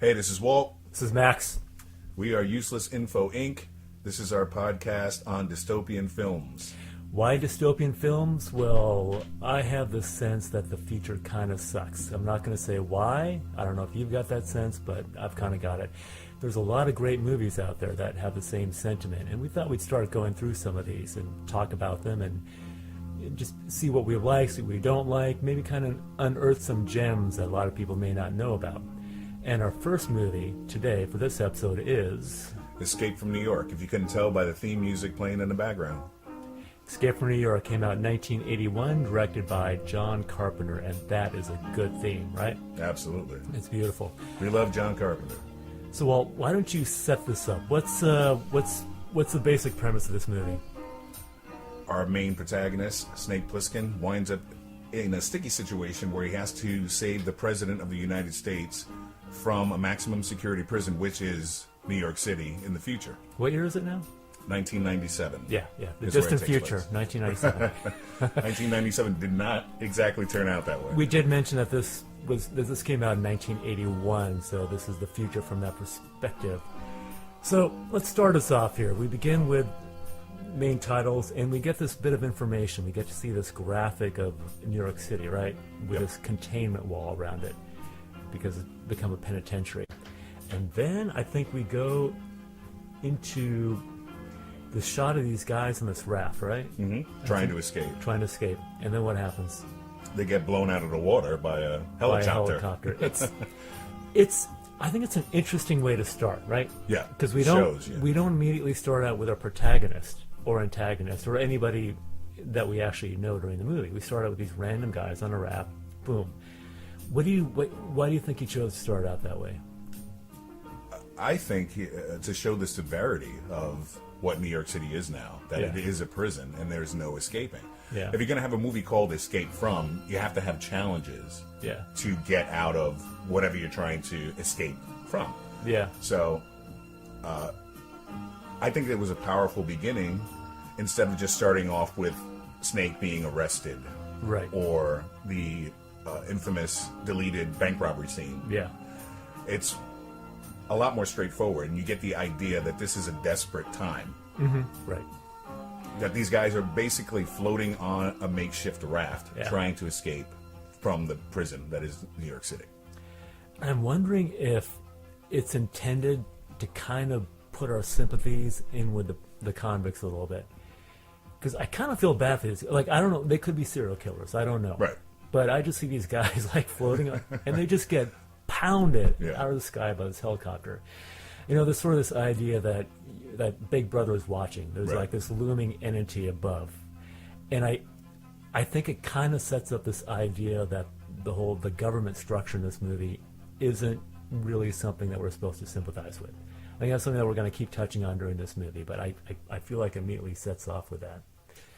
Hey, this is Walt. This is Max. We are Useless Info Inc. This is our podcast on dystopian films. Why dystopian films? Well, I have the sense that the future kind of sucks. I'm not going to say why. I don't know if you've got that sense, but I've kind of got it. There's a lot of great movies out there that have the same sentiment, and we thought we'd start going through some of these and talk about them and just see what we like, see what we don't like, maybe kind of unearth some gems that a lot of people may not know about. And our first movie today for this episode is Escape from New York, if you couldn't tell by the theme music playing in the background. Escape from New York came out in 1981, directed by John Carpenter, and that is a good theme, right? Absolutely. It's beautiful. We love John Carpenter. So, Walt, why don't you set this up? What's the basic premise of this movie? Our main protagonist, Snake Plissken, winds up in a sticky situation where he has to save the President of the United States from a maximum security prison, which is New York City in the future. What year is it now? 1997. Yeah. The distant future, 1997. 1997 did not exactly turn out that way. We did mention that this came out in 1981, so this is the future from that perspective. So let's start us off here. We begin with main titles, and we get this bit of information. We get to see this graphic of New York City, right, with this containment wall around it, because it's become a penitentiary. And then I think we go into the shot of these guys on this raft, right? Mm-hmm. Trying to escape. And then what happens? They get blown out of the water by a helicopter. It's I think it's an interesting way to start, right? Yeah. Because we don't immediately start out with our protagonist or antagonist or anybody that we actually know during the movie. We start out with these random guys on a raft. Boom. Why do you think he chose to start out that way? I think to show the severity of what New York City is now, that it is a prison and there's no escaping. Yeah. If you're going to have a movie called Escape From, you have to have challenges to get out of whatever you're trying to escape from. Yeah. So I think it was a powerful beginning instead of just starting off with Snake being arrested. Right. Or the infamous deleted bank robbery scene. Yeah. It's a lot more straightforward, and you get the idea that this is a desperate time. Mm-hmm. Right. That these guys are basically floating on a makeshift raft, trying to escape from the prison that is New York City. I'm wondering if it's intended to kind of put our sympathies in with the convicts a little bit. Because I kind of feel bad for this. Like, I don't know, they could be serial killers. I don't know. Right. But I just see these guys, like, floating on, and they just get pounded out of the sky by this helicopter. You know, there's sort of this idea that Big Brother is watching. There's like this looming entity above. And I think it kind of sets up this idea that the government structure in this movie isn't really something that we're supposed to sympathize with. I think that's something that we're going to keep touching on during this movie, but I feel like it immediately sets off with that.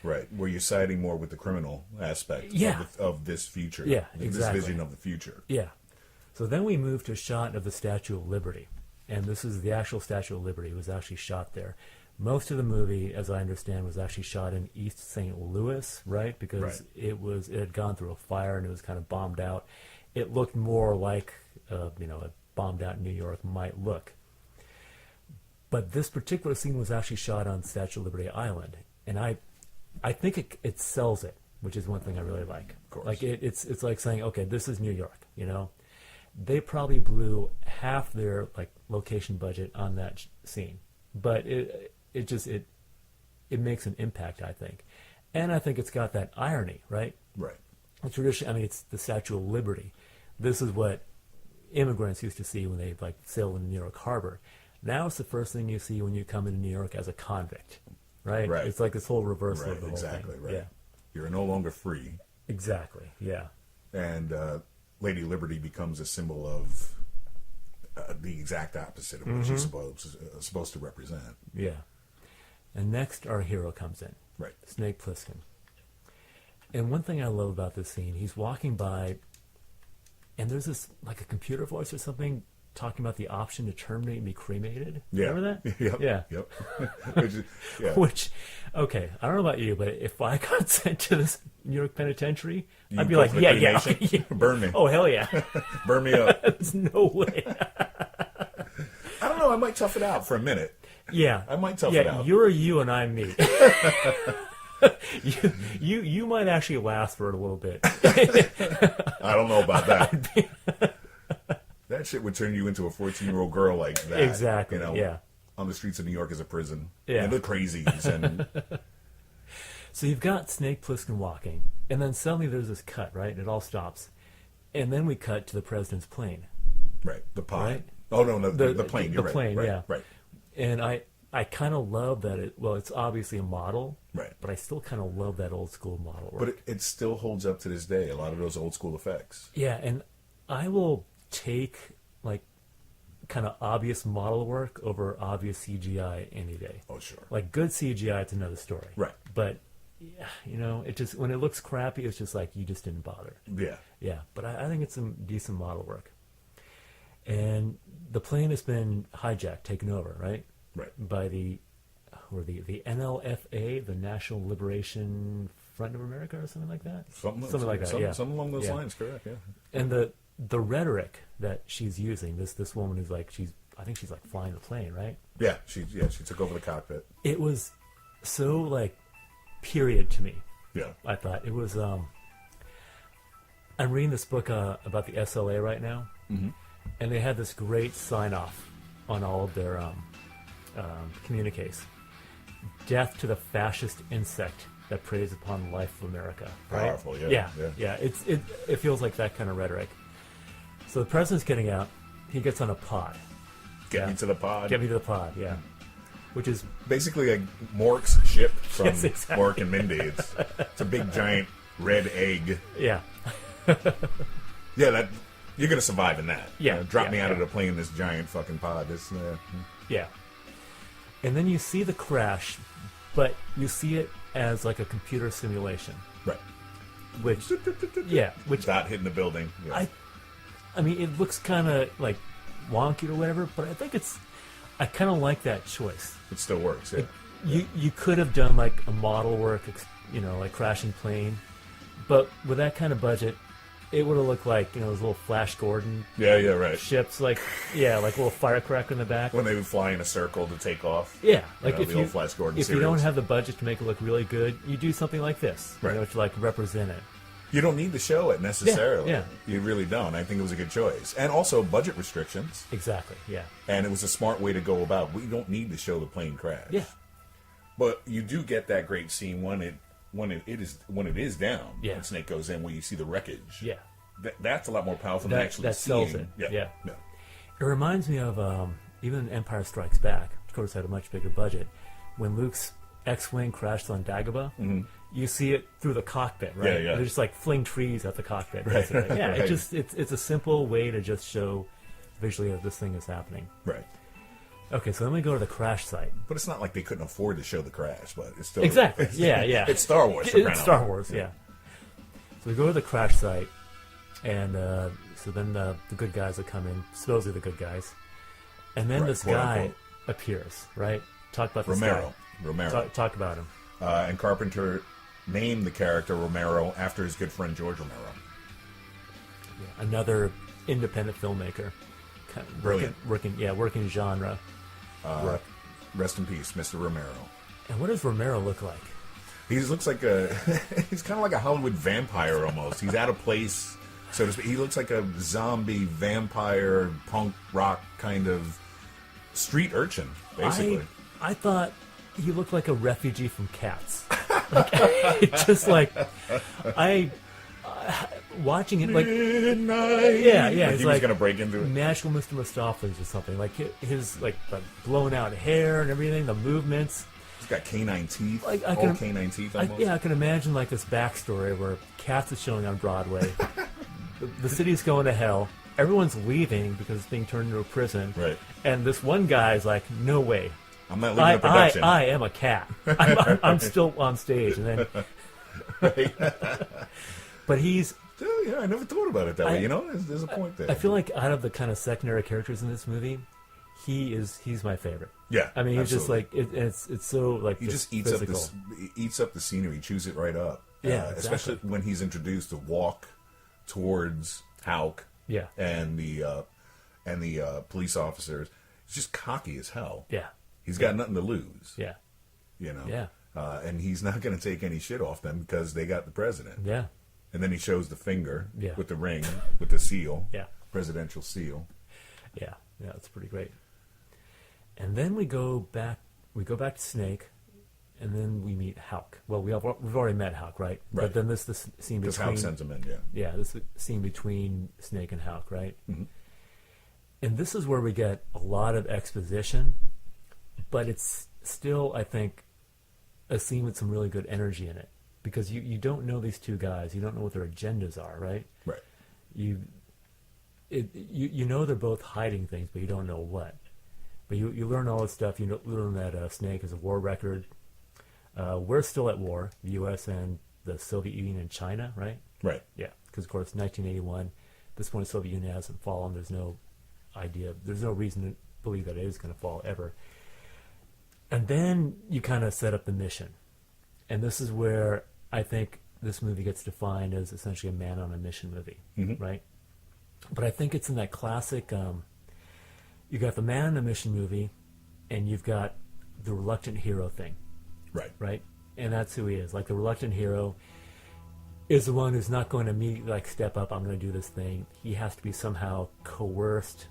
Right, where you're siding more with the criminal aspect of this future. Yeah, exactly. This vision of the future. Yeah. So then we move to a shot of the Statue of Liberty. And this is the actual Statue of Liberty. It was actually shot there. Most of the movie, as I understand, was actually shot in East St. Louis, right? Because it had gone through a fire and it was kind of bombed out. It looked more like a bombed out New York might look. But this particular scene was actually shot on Statue of Liberty Island. And I think it sells it, which is one thing I really like. Of course. Like it's like saying, okay, this is New York, you know? They probably blew half their location budget on that scene, but it makes an impact, I think, and I think it's got that irony, right? Right. The tradition. I mean, it's the Statue of Liberty. This is what immigrants used to see when they sailed in New York Harbor. Now it's the first thing you see when you come into New York as a convict, right? Right. It's like this whole reversal of the whole exactly, thing. Right. Yeah. You're no longer free. Exactly. Yeah. And Lady Liberty becomes a symbol of the exact opposite of what she's supposed to represent. Yeah. And next, our hero comes in. Right. Snake Plissken. And one thing I love about this scene, he's walking by, and there's this, like a computer voice or something, talking about the option to terminate and be cremated. Yeah. Remember that? Yep. Yeah. Yep. Which, okay, I don't know about you, but if I got sent to this New York penitentiary, I'd be like, yeah. Burn me. Oh, hell yeah. Burn me up. There's no way. might tough it out for a minute. Yeah, I might tough it out. You're you and I'm me. you might actually last for a little bit. I don't know about that. That shit would turn you into a 14-year-old girl like that. Exactly. You know, yeah. on the streets of New York as a prison. Yeah. And the crazies and So you've got Snake Plissken walking, and then suddenly there's this cut, right? And it all stops, and then we cut to the president's plane. right, the pod. Right? Oh no, the plane. You're the right. plane, right, yeah. Right. And I kind of love that it's obviously a model, Right. but I still kind of love that old school model work. But it still holds up to this day. A lot of those old school effects. Yeah, and I will take like kind of obvious model work over obvious CGI any day. Oh sure. Like good CGI, it's another story. Right. But yeah, you know, it just when it looks crappy, it's just like you just didn't bother. Yeah. Yeah, but I think it's some decent model work. And the plane has been hijacked, taken over, right? Right. By the NLFA, the National Liberation Front of America, or something like that. Something like that. Yeah. Something along those Yeah. lines. Correct. Yeah. And the rhetoric that she's using, this woman is like I think she's like flying the plane, right? Yeah. She took over the cockpit. It was so like period to me. Yeah. I thought it was. I'm reading this book about the SLA right now, and they had this great sign off on all of their communiques. Death to the fascist insect that preys upon the life of America. Right? Powerful. Yeah. Yeah. It feels like that kind of rhetoric. So the president's getting out. He gets on a pod. Get me to the pod. Get me to the pod. Yeah. Which is Basically like Mork's ship from Yes, exactly. Mork and Mindy. It's a big giant red egg. yeah. Yeah, that you're gonna survive in that. Yeah, drop yeah, me out of yeah. the plane in this giant fucking pod. Yeah. And then you see the crash, but you see it as like a computer simulation, right. which Dot hitting the building. Yeah. I mean, it looks kind of like wonky or whatever, but I kind of like that choice. It still works. Yeah. You could have done like a model work, like crashing plane, but with that kind of budget, it would have looked like those little Flash Gordon Yeah, right. ships, like a little firecracker in the back. When they would fly in a circle to take off. Yeah, like the old Flash Gordon if you series. don't have the budget to make it look really good, you do something like this, Right. to like represent it. You don't need to show it necessarily. Yeah. You really don't. I think it was a good choice. And also budget restrictions. Exactly. Yeah. And it was a smart way to go about. We don't need to show the plane crash. Yeah. But you do get that great scene when it is down. Yeah. When Snake goes in, where you see the wreckage. Yeah. That's a lot more powerful than actually that seeing. sells it. Yeah. Yeah. It reminds me of even Empire Strikes Back. Of course, had a much bigger budget. When Luke's X-wing crashed on Dagobah, you see it through the cockpit, right? Yeah. They just like fling trees at the cockpit. Right, Basically. Yeah. right. It's a simple way to just show visually that this thing is happening. Right. Okay, so then we go to the crash site. But it's not like they couldn't afford to show the crash, but it's still Exactly. Yeah. It's Star Wars. for It's crying out Star loud. Wars. Yeah. So we go to the crash site, and so then the good guys will come in, supposedly the good guys, and then Right, this quote, guy unquote. appears. Right? Talk about this Romero. guy. Talk about him. And Carpenter named the character Romero after his good friend George Romero. Yeah, another independent filmmaker. Kind of Brilliant. Working genre. work. Rest in peace, Mr. Romero. And what does Romero look like? He looks like he's kind of like a Hollywood vampire almost. He's out of place, so to speak. He looks like a zombie vampire punk rock kind of street urchin, basically. I thought he looked like a refugee from Cats. Like, just like watching it, like Midnight. yeah, Like it's he was like gonna break into it. Magical Mr. Mistopheles or something. Like his like blown out hair and everything, the movements. He's got canine teeth, Like, all canine teeth almost. I can imagine like this backstory where Cats is showing on Broadway. the city's going to hell. Everyone's leaving because it's being turned into a prison. Right. And this one guy's like, no way. I'm not leaving the production. I am a cat. I'm still on stage. And then, but he's. Yeah, I never thought about it that way. There's a point there. I feel like out of the kind of secondary characters in this movie, he's my favorite. Yeah, I mean, he's just absolutely. like it's so like He just eats physical. eats up the scenery, chews it right up. Yeah, especially exactly. when he's introduced to walk towards Hauk. Yeah. and the police officers. He's just cocky as hell. Yeah. He's got nothing to lose. Yeah. You know. Yeah. And he's not going to take any shit off them because they got the president. Yeah. And then he shows the finger Yeah. with the ring, with the seal, Yeah. presidential seal. Yeah. Yeah. It's pretty great. And then we go back to Snake, and then we meet Hulk. Well, we've already met Hulk, right? Right. But then this scene Because between Hulk sends him in, yeah. yeah, this scene between Snake and Hulk, right? Mm-hmm. And this is where we get a lot of exposition, but it's still, I think, a scene with some really good energy in it, because you don't know these two guys, you don't know what their agendas are, right? Right. You know they're both hiding things, but you don't know what. But you learn all this stuff. You learn that Snake is a war record. We're still at war, the U.S. and the Soviet Union and China, right? Right. Yeah, because of course 1981. At this point, the Soviet Union hasn't fallen. There's no reason to believe that it is going to fall ever. And then you kind of set up the mission, and this is where I think this movie gets defined as essentially a man on a mission movie, right? But I think it's in that classic. You got the man on a mission movie, and you've got the reluctant hero thing, Right. right? And that's who he is. Like, the reluctant hero is the one who's not going to immediately step up. I'm going to do this thing. He has to be somehow coerced,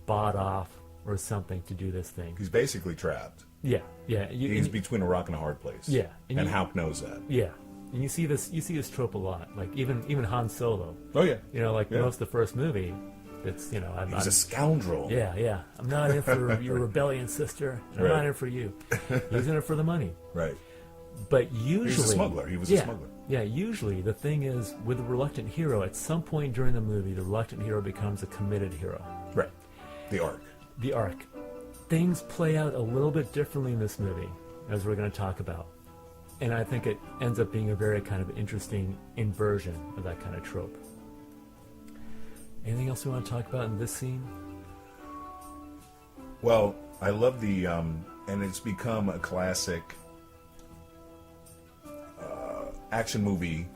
bought off, or something to do this thing. He's basically trapped. Yeah, yeah. He's between a rock and a hard place. Yeah, And you- Hulk knows that. Yeah, and you see this trope a lot. Like even Han Solo. Oh, yeah. Like Yeah. most of the first movie, it's I'm He's a scoundrel. yeah. I'm not in for your rebellion, sister. I'm Right. not in for you. He's in it for the money. Right. But usually, He was a smuggler. He was a smuggler. Yeah, usually the thing is, with the reluctant hero, at some point during the movie, the reluctant hero becomes a committed hero. Right. The arc. The arc. Things play out a little bit differently in this movie, as we're going to talk about. And I think it ends up being a very kind of interesting inversion of that kind of trope. Anything else we want to talk about in this scene? Well, I love the, and it's become a classic action movie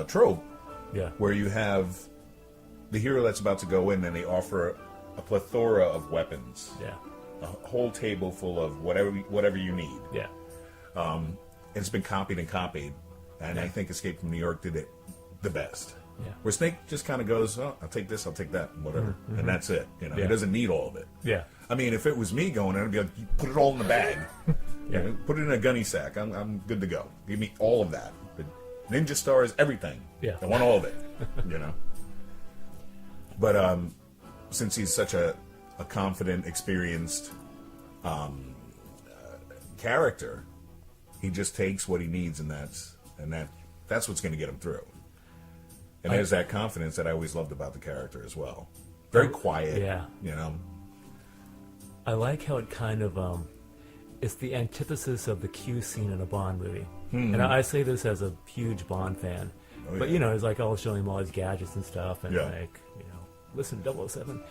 trope, Yeah. where you have the hero that's about to go in and they offer a plethora of weapons, Yeah. a whole table full of whatever you need. Yeah. It's been copied and copied, and I think Escape from New York did it the best. Yeah. Where Snake just kind of goes, oh, I'll take this, I'll take that, whatever, and that's it. Yeah. He doesn't need all of it. Yeah. I mean, if it was me going in, I'd be like, "You put it all in the bag. Put it in a gunny sack. I'm good to go. Give me all of that. The Ninja stars, everything. Yeah. I want all of it. But since he's such a confident, experienced character, he just takes what he needs, and that's what's going to get him through. And there's that confidence that I always loved about the character as well. Very quiet. Yeah. I like how it kind of it's the antithesis of the Q scene in a Bond movie. And I say this as a huge Bond fan. Oh, but yeah. it's like all showing him all his gadgets and stuff, and Yeah. listen to 007.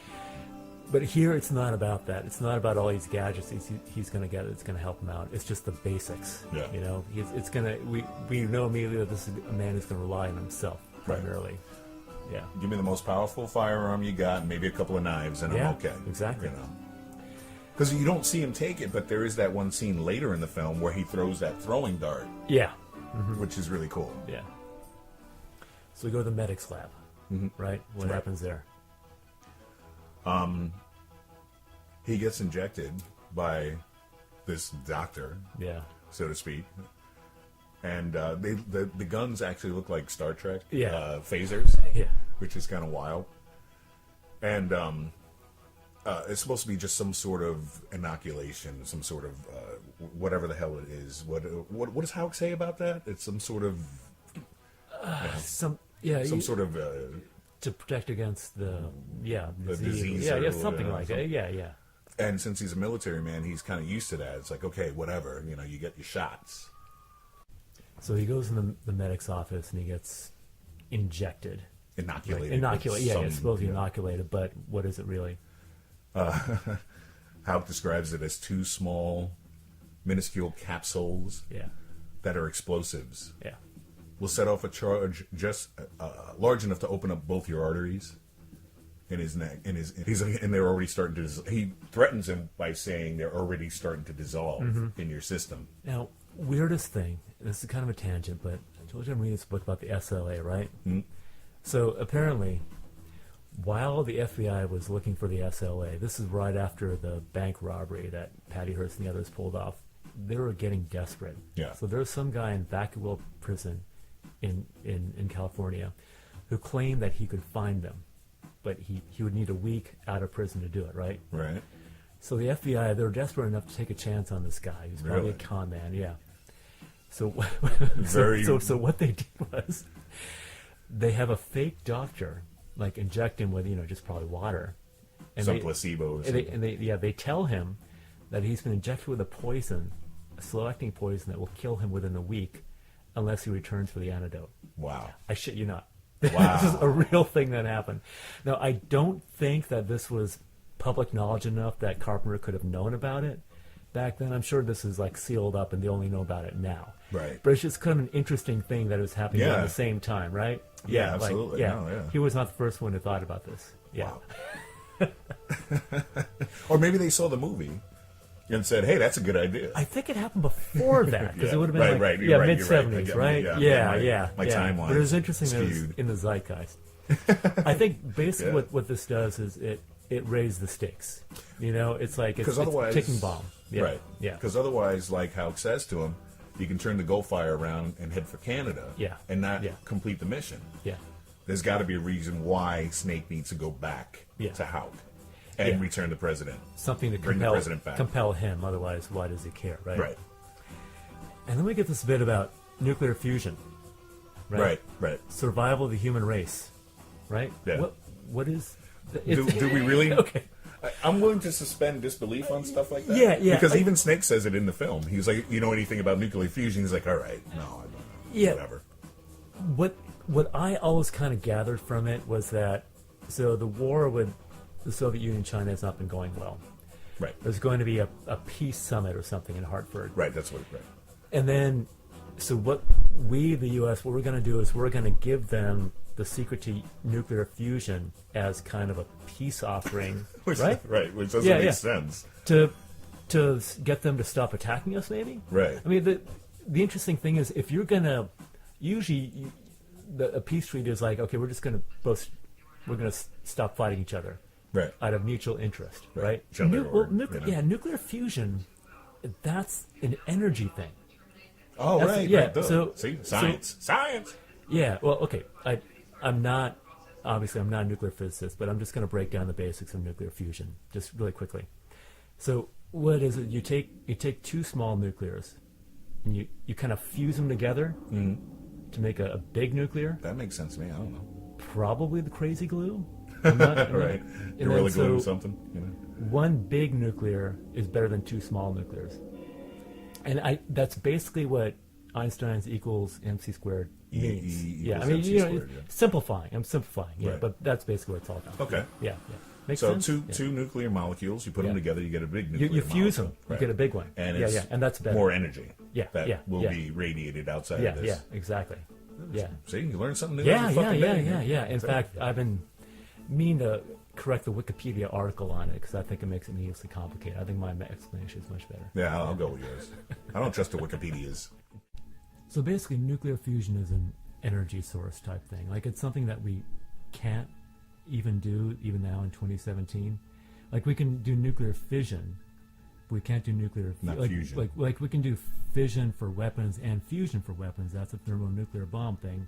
But here it's not about that. It's not about all these gadgets he's going to get that's going to help him out. It's just the basics. Yeah. It's going to we know immediately that this is a man who's going to rely on himself primarily. Yeah. Give me the most powerful firearm you got, and maybe a couple of knives, and Yeah, I'm okay. exactly. Because you don't see him take it, but there is that one scene later in the film where he throws that throwing dart, Yeah. which is really cool. Yeah. So we go to the medics lab, right? What Right. happens there? He gets injected by this doctor, Yeah. so to speak, and the guns actually look like Star Trek phasers, Yeah. which is kind of wild. And it's supposed to be just some sort of inoculation, some sort of whatever the hell it is. What does Hulk say about that? It's some sort of some sort of to protect against the disease Yeah, or something whatever. like that. Yeah. And since he's a military man, he's kind of used to that. It's like, okay, whatever, you get your shots. So he goes in the medic's office and he gets injected. Inoculated. Inoculate. Yeah, Some- it's supposed to be inoculated, but what is it really? Hulk describes it as two small, minuscule capsules Yeah. that are explosives. Yeah. Will set off a charge just large enough to open up both your arteries in his neck, and they're already starting to. He threatens him by saying they're already starting to dissolve in your system. Now, weirdest thing. This is kind of a tangent, but I told you I'm reading this book about the SLA, right? Mm-hmm. So apparently, while the FBI was looking for the SLA, this is right after the bank robbery that Patty Hearst and the others pulled off. They were getting desperate. Yeah. So there's some guy in Vacaville prison in California who claimed that he could find them, but he would need a week out of prison to do it, right? Right. So the FBI, they were desperate enough to take a chance on this guy. He was probably Really? a con man, yeah. So, Very- so what they did was they have a fake doctor, like inject him with, just probably water. And Some placebo. Or they tell him that he's been injected with a slow-acting poison that will kill him within a week unless he returns for the antidote. Wow. I shit you not. Wow. This is a real thing that happened. Now, I don't think that this was public knowledge enough that Carpenter could have known about it back then. I'm sure this is like sealed up and they only know about it now. Right. But it's just kind of an interesting thing that was happening Yeah. at the same time, right? Yeah, absolutely. No, yeah. He was not the first one who thought about this. Yeah. Wow. Or maybe they saw the movie and said, "Hey, that's a good idea." I think it happened before that because Yeah. it would have been Right, you're right, mid you're '70s, right. right? Yeah, my timeline But it was interesting that it was skewed. in the zeitgeist. I think basically Yeah. what this does is it raised the stakes. It's like it's 'Cause a otherwise- ticking bomb. Yeah. Right. Yeah. Because otherwise, like Houck says to him, you can turn the Gulf fire around and head for Canada. Yeah. And not Yeah. complete the mission. Yeah. There's got to be a reason why Snake needs to go back Yeah. to Houck and Yeah. return the president. Something to Bring the president back. compel him. Otherwise, why does he care, right? Right. And then we get this bit about nuclear fusion. Right. Survival of the human race. Right. Yeah. What is? Do we really? Okay. I'm willing to suspend disbelief on stuff like that. Yeah. Because even Snake says it in the film. He's like, "You know anything about nuclear fusion?" He's like, "All right, no, I don't know." Yeah. Whatever. What I always kind of gathered from it was that the war with the Soviet Union and China has not been going well. Right. There's going to be a peace summit or something in Hartford. Right. That's what. Right. And then, so what we, the U.S., what we're going to do is we're going to give them the secret to nuclear fusion as kind of a peace offering, right? Right. Which doesn't make sense. To get them to stop attacking us, maybe. Right. I mean, the interesting thing is if you're going to, usually a peace treaty is like, okay, we're going to stop fighting each other. Right. Out of mutual interest, right? Shut their door, you know? Nuclear fusion, that's an energy thing. Oh, That's- right. yeah, Right. Duh. so- See, science. Yeah, well, okay. I'm not a nuclear physicist, but I'm just going to break down the basics of nuclear fusion just really quickly. So what is it? You take two small nuclears, and you kind of fuse them together to make a big nuclear. That makes sense to me. I don't know. Probably the crazy glue. I'm not- Right. and Gorilla then glue or so- something. You know. One big nuclear is better than two small nuclears. And that's basically what Einstein's equals MC squared means. equals MC squared, yeah. Simplifying. I'm simplifying, yeah, Right. but that's basically what it's all about. Okay. Yeah. Makes So sense? two nuclear molecules, you put them Yeah. together, you get a big nuclear You fuse them, molecule. you get a big one. And Yeah, it's yeah, and that's better. more energy Yeah, that yeah, will yeah. be radiated outside Yeah, of this. yeah, exactly. Yeah. See, you learn something new Yeah, every yeah, fucking yeah, day. yeah. In fact, I've been meaning to correct the Wikipedia article on it because I think it makes it needlessly complicated. I think my explanation is much better. Yeah, I'll go with yours. I don't trust the Wikipedias. So basically, nuclear fusion is an energy source type thing. Like, it's something that we can't even do even now in 2017. Like, we can do nuclear fission, but we can't do nuclear Not like, fusion. Like we can do fission for weapons and fusion for weapons. That's a thermonuclear bomb thing.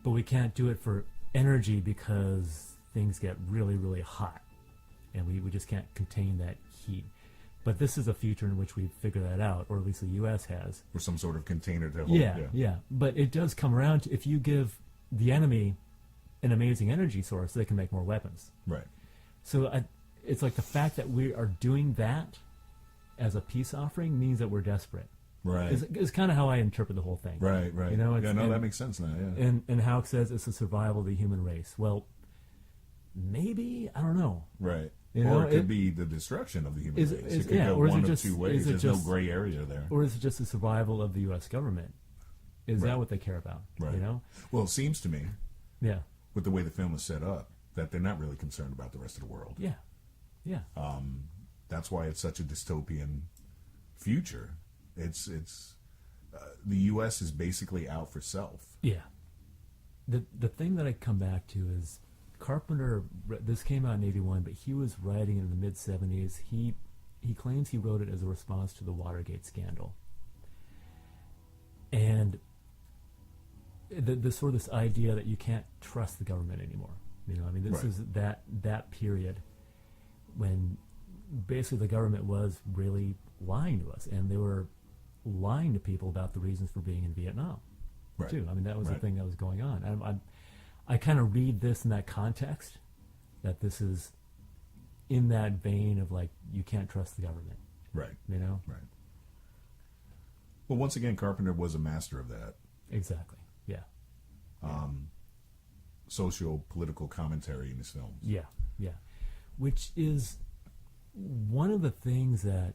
But we can't do it for energy because things get really, really hot. And we just can't contain that heat. But this is a future in which we figure that out, or at least the U.S. has. Or some sort of container to hold. Yeah. But it does come around to if you give the enemy an amazing energy source, they can make more weapons. Right. So it's like the fact that we are doing that as a peace offering means that we're desperate. Right. Is kind of how I interpret the whole thing. Right. You know, that makes sense now. Yeah. And Houck says it's the survival of the human race. Well, maybe, I don't know. Right. You or know, it could be the destruction of the human is- race. is- It could yeah, go or is one it of just- two ways. is it There's just- no gray area there. Or is it just the survival of the U.S. government? Is Right. that what they care about? Right. You know? Well, it seems to me, Yeah. with the way the film is set up, that they're not really concerned about the rest of the world. Yeah. Yeah. That's why it's such a dystopian future. It's the U.S. is basically out for self. Yeah. The thing that I come back to is Carpenter. This came out in '81, but he was writing it in the mid '70s. He claims he wrote it as a response to the Watergate scandal, and the sort of this idea that you can't trust the government anymore. You know, I mean, this Right. is that period when basically the government was really lying to us, and they were lying to people about the reasons for being in Vietnam. Right. Too. I mean, that was the Right. thing that was going on. I kind of read this in that context, that this is in that vein of like, you can't trust the government, Right. you know? Right. Well, once again, Carpenter was a master of that. Exactly. Yeah. Socio-political commentary in his films. Yeah. Yeah. Which is one of the things that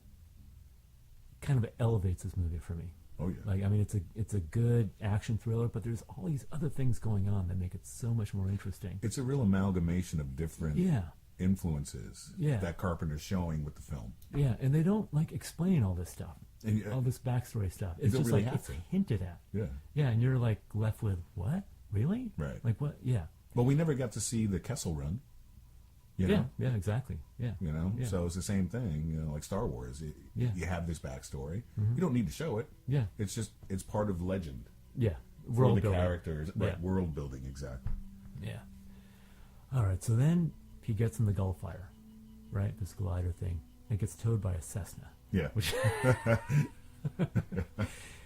kind of elevates this movie for me. Oh yeah. Like, I mean, it's a good action thriller, but there's all these other things going on that make it so much more interesting. It's a real amalgamation of different Yeah. influences Yeah. that Carpenter's showing with the film. Yeah, and they don't like explain all this stuff, And, all this backstory stuff. It's don't just really like have it's to. hinted at. Yeah. Yeah, and you're like left with what? Really? Right. Like what? Yeah. But we never got to see the Kessel Run. You know? Yeah. Yeah. Exactly. Yeah. You know, Yeah. so it's the same thing. You know, like Star Wars. Yeah. You have this backstory. Mhm. You don't need to show it. Yeah. It's part of legend Yeah. for World the building. characters. Yeah. Right, world building, exactly. Yeah. All right. So then he gets in the Gulf Fire, right? This glider thing. It gets towed by a Cessna. Yeah. Which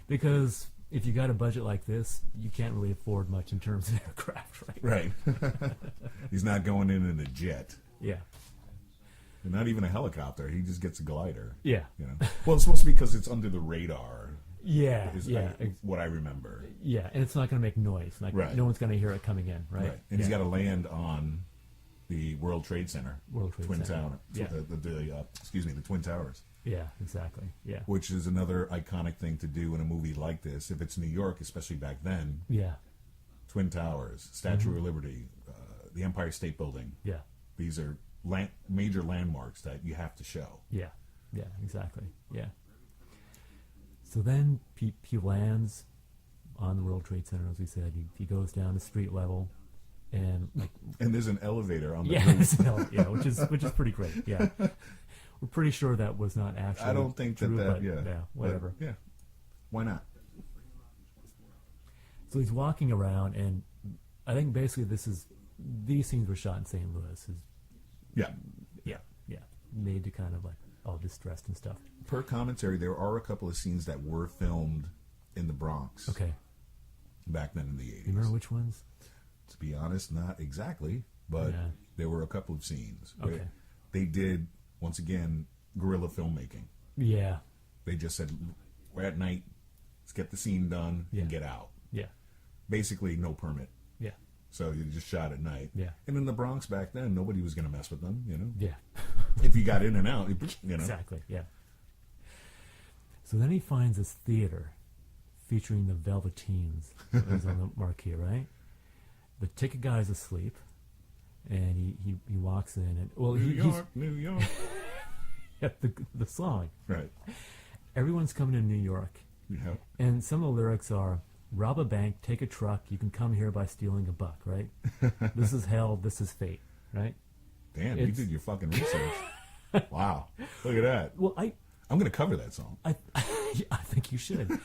because if you got a budget like this, you can't really afford much in terms of aircraft, right? Right. He's not going in a jet. Yeah. And not even a helicopter. He just gets a glider. Yeah. You know. Well, it's supposed to be because it's under the radar. Yeah. Is Yeah. what I remember. Yeah, and it's not going to make noise. Like Right. no one's going to hear it coming in, right? And he's Yeah. got to land on the World Trade Center. World Trade Twin Center. Tower. Yeah. The Twin Towers. Yeah, exactly. Yeah. Which is another iconic thing to do in a movie like this. If it's New York, especially back then, Yeah. Twin Towers, Statue of Liberty, the Empire State Building. Yeah. These are major landmarks that you have to show. Yeah. Yeah, exactly. Yeah. So then he lands on the World Trade Center, as we said. He goes down to street level, and like And there's an elevator on the yeah, roof. yeah, which is pretty great. Yeah, we're pretty sure that was not actually. I don't think true, that but, yeah. yeah, whatever. But, yeah. Why not? So he's walking around, and I think basically these scenes were shot in St. Louis. Yeah. Yeah, made to kind of like all distressed and stuff. Per commentary, there are a couple of scenes that were filmed in the Bronx Okay, back then in the 80s. you remember which ones? To be honest, not exactly, but Yeah. there were a couple of scenes. Okay. Where they did, once again, guerrilla filmmaking. Yeah, They just said, we're at night, let's get the scene done Yeah. and get out. yeah, Basically, no permit. yeah, So you just shot at night. yeah, And in the Bronx back then, nobody was going to mess with them, you know? yeah. If you got in and out, you know? Exactly. Yeah. So then he finds this theater featuring the Velveteens. It was on the marquee, right? The ticket guy's asleep, and he walks in, and well, New he's York, New York. yeah, the song. Right. Everyone's coming to New York, Yeah. and some of the lyrics are: "Rob a bank, take a truck. You can come here by stealing a buck." Right? This is hell. This is fate. Right? Damn, you It's- did your fucking research. Wow. Look at that. Well, I'm going to cover that song. I think you should.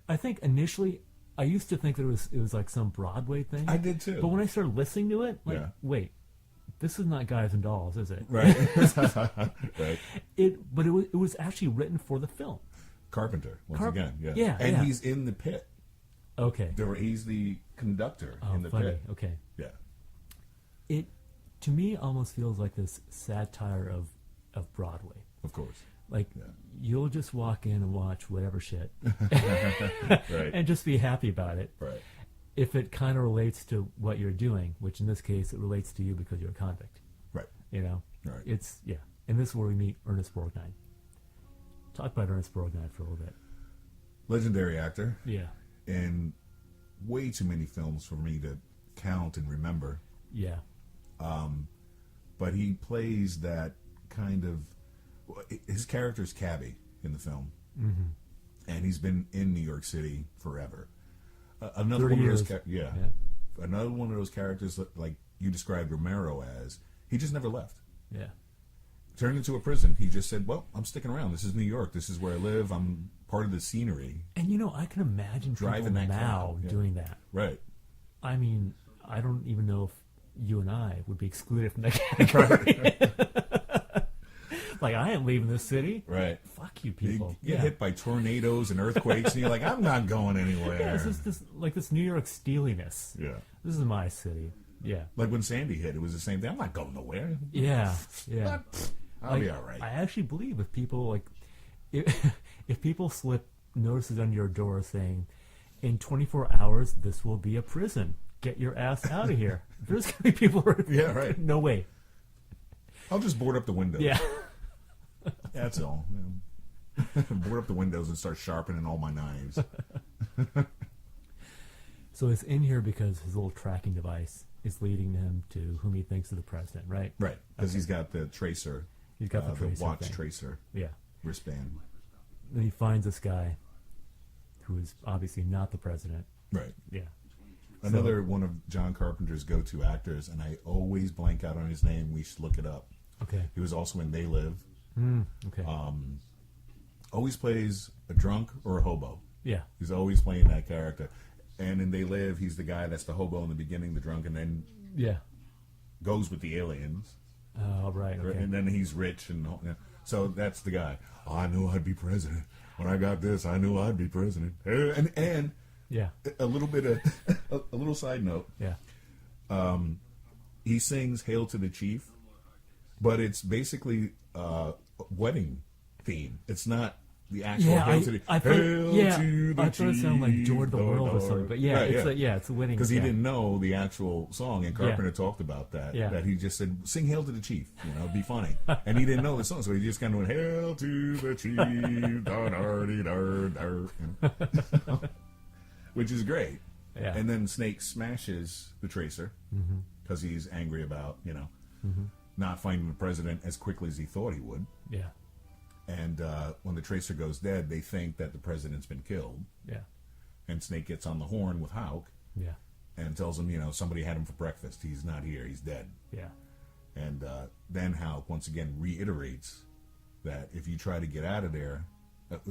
I think initially I used to think that it was like some Broadway thing. I did too. But when I started listening to it, like, Yeah. wait, this is not Guys and Dolls, is it? Right. Right. But it was actually written for the film. Carpenter, once again. Yeah. Yeah, And yeah. he's in the pit. Okay. He's the conductor Oh, in the funny. pit. Okay. Yeah. It to me almost feels like this satire of Broadway. Of course. Like Yeah. you'll just walk in and watch whatever shit Right. and just be happy about it. Right. If it kind of relates to what you're doing, which in this case it relates to you because you're a convict. Right. You know, Right. it's and this is where we meet Ernest Borgnine. Talk about Ernest Borgnine for a little bit. Legendary actor Yeah, in way too many films for me to count and remember. yeah, But he plays that kind of. His character's Cabby in the film, and he's been in New York City forever. Another 30 one years. of those, another one of those characters like you described Romero as. He just never left. Yeah. Turned into a prison. He just said, "Well, I'm sticking around. This is New York. This is where I live. I'm part of the scenery." And you know, I can imagine Driving people that now crowd, yeah. doing that. Right. I mean, I don't even know if you and I would be excluded from that category. Like, I ain't leaving this city. Right. Fuck you, people. You get hit by tornadoes and earthquakes, and you're like, I'm not going anywhere. Yeah, it's just this New York steeliness. Yeah. This is my city. Yeah. Like when Sandy hit, it was the same thing. I'm not going nowhere. Yeah. Yeah. I'll be all right. I actually believe if people, if people slip notices on your door saying, in 24 hours, this will be a prison. Get your ass out of here. There's going to be people who are, yeah, right. No way. I'll just board up the windows. Yeah. That's all. Yeah. Board up the windows and start sharpening all my knives. So it's in here because his little tracking device is leading him to whom he thinks is the president, right? Right. Because he's got the tracer. He's got the tracer watch thing. tracer. Yeah. Wristband. Then he finds this guy who is obviously not the president. Right. Yeah. Another one of John Carpenter's go-to actors, and I always blank out on his name. We should look it up. Okay. He was also in They Live. Okay. Always plays a drunk or a hobo. Yeah. He's always playing that character. And in They Live, he's the guy that's the hobo in the beginning, the drunk, and then goes with the aliens. Oh, right. Okay. And then he's rich. So that's the guy. Oh, I knew I'd be president. When I got this, I knew I'd be president. And yeah. a little bit of a little side note. Yeah. He sings "Hail to the Chief," but it's basically a wedding theme. It's not the actual "Hail to the I thought, Hail to the I thought it sounded like George of the World or Lord." something. But yeah, Right, it's a winning. because he didn't know the actual song, and Carpenter Yeah. talked about that. Yeah. That he just said, "Sing Hail to the Chief," it'd be funny, and he didn't know the song, so he just kind of went, "Hail to the Chief," which is great. Yeah. And then Snake smashes the tracer because he's angry about not finding the president as quickly as he thought he would. Yeah. And when the tracer goes dead, they think that the president's been killed. Yeah. And Snake gets on the horn with Houck Yeah. and tells him, somebody had him for breakfast. He's not here. He's dead. Yeah. And then Houck once again reiterates that if you try to get out of there,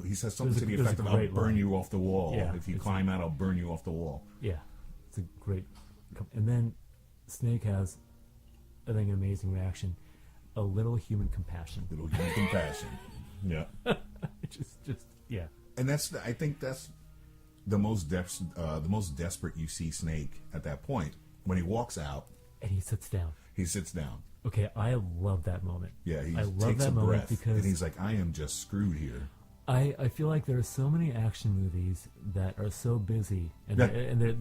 he says something to the effect of, "I'll burn you off the wall. Yeah, if you climb out, I'll burn you off the wall." Yeah. It's a great. And then Snake has, I think, an amazing reaction. A little human compassion. Little human compassion. Yeah. just yeah. And I think that's the most desperate you see Snake at that point. When he walks out, And he sits down. he sits down. Okay, I love that moment. Yeah, he I love takes that a moment breath, because and he's like, "I am just screwed here." I feel like there are so many action movies that are so busy, and Yeah.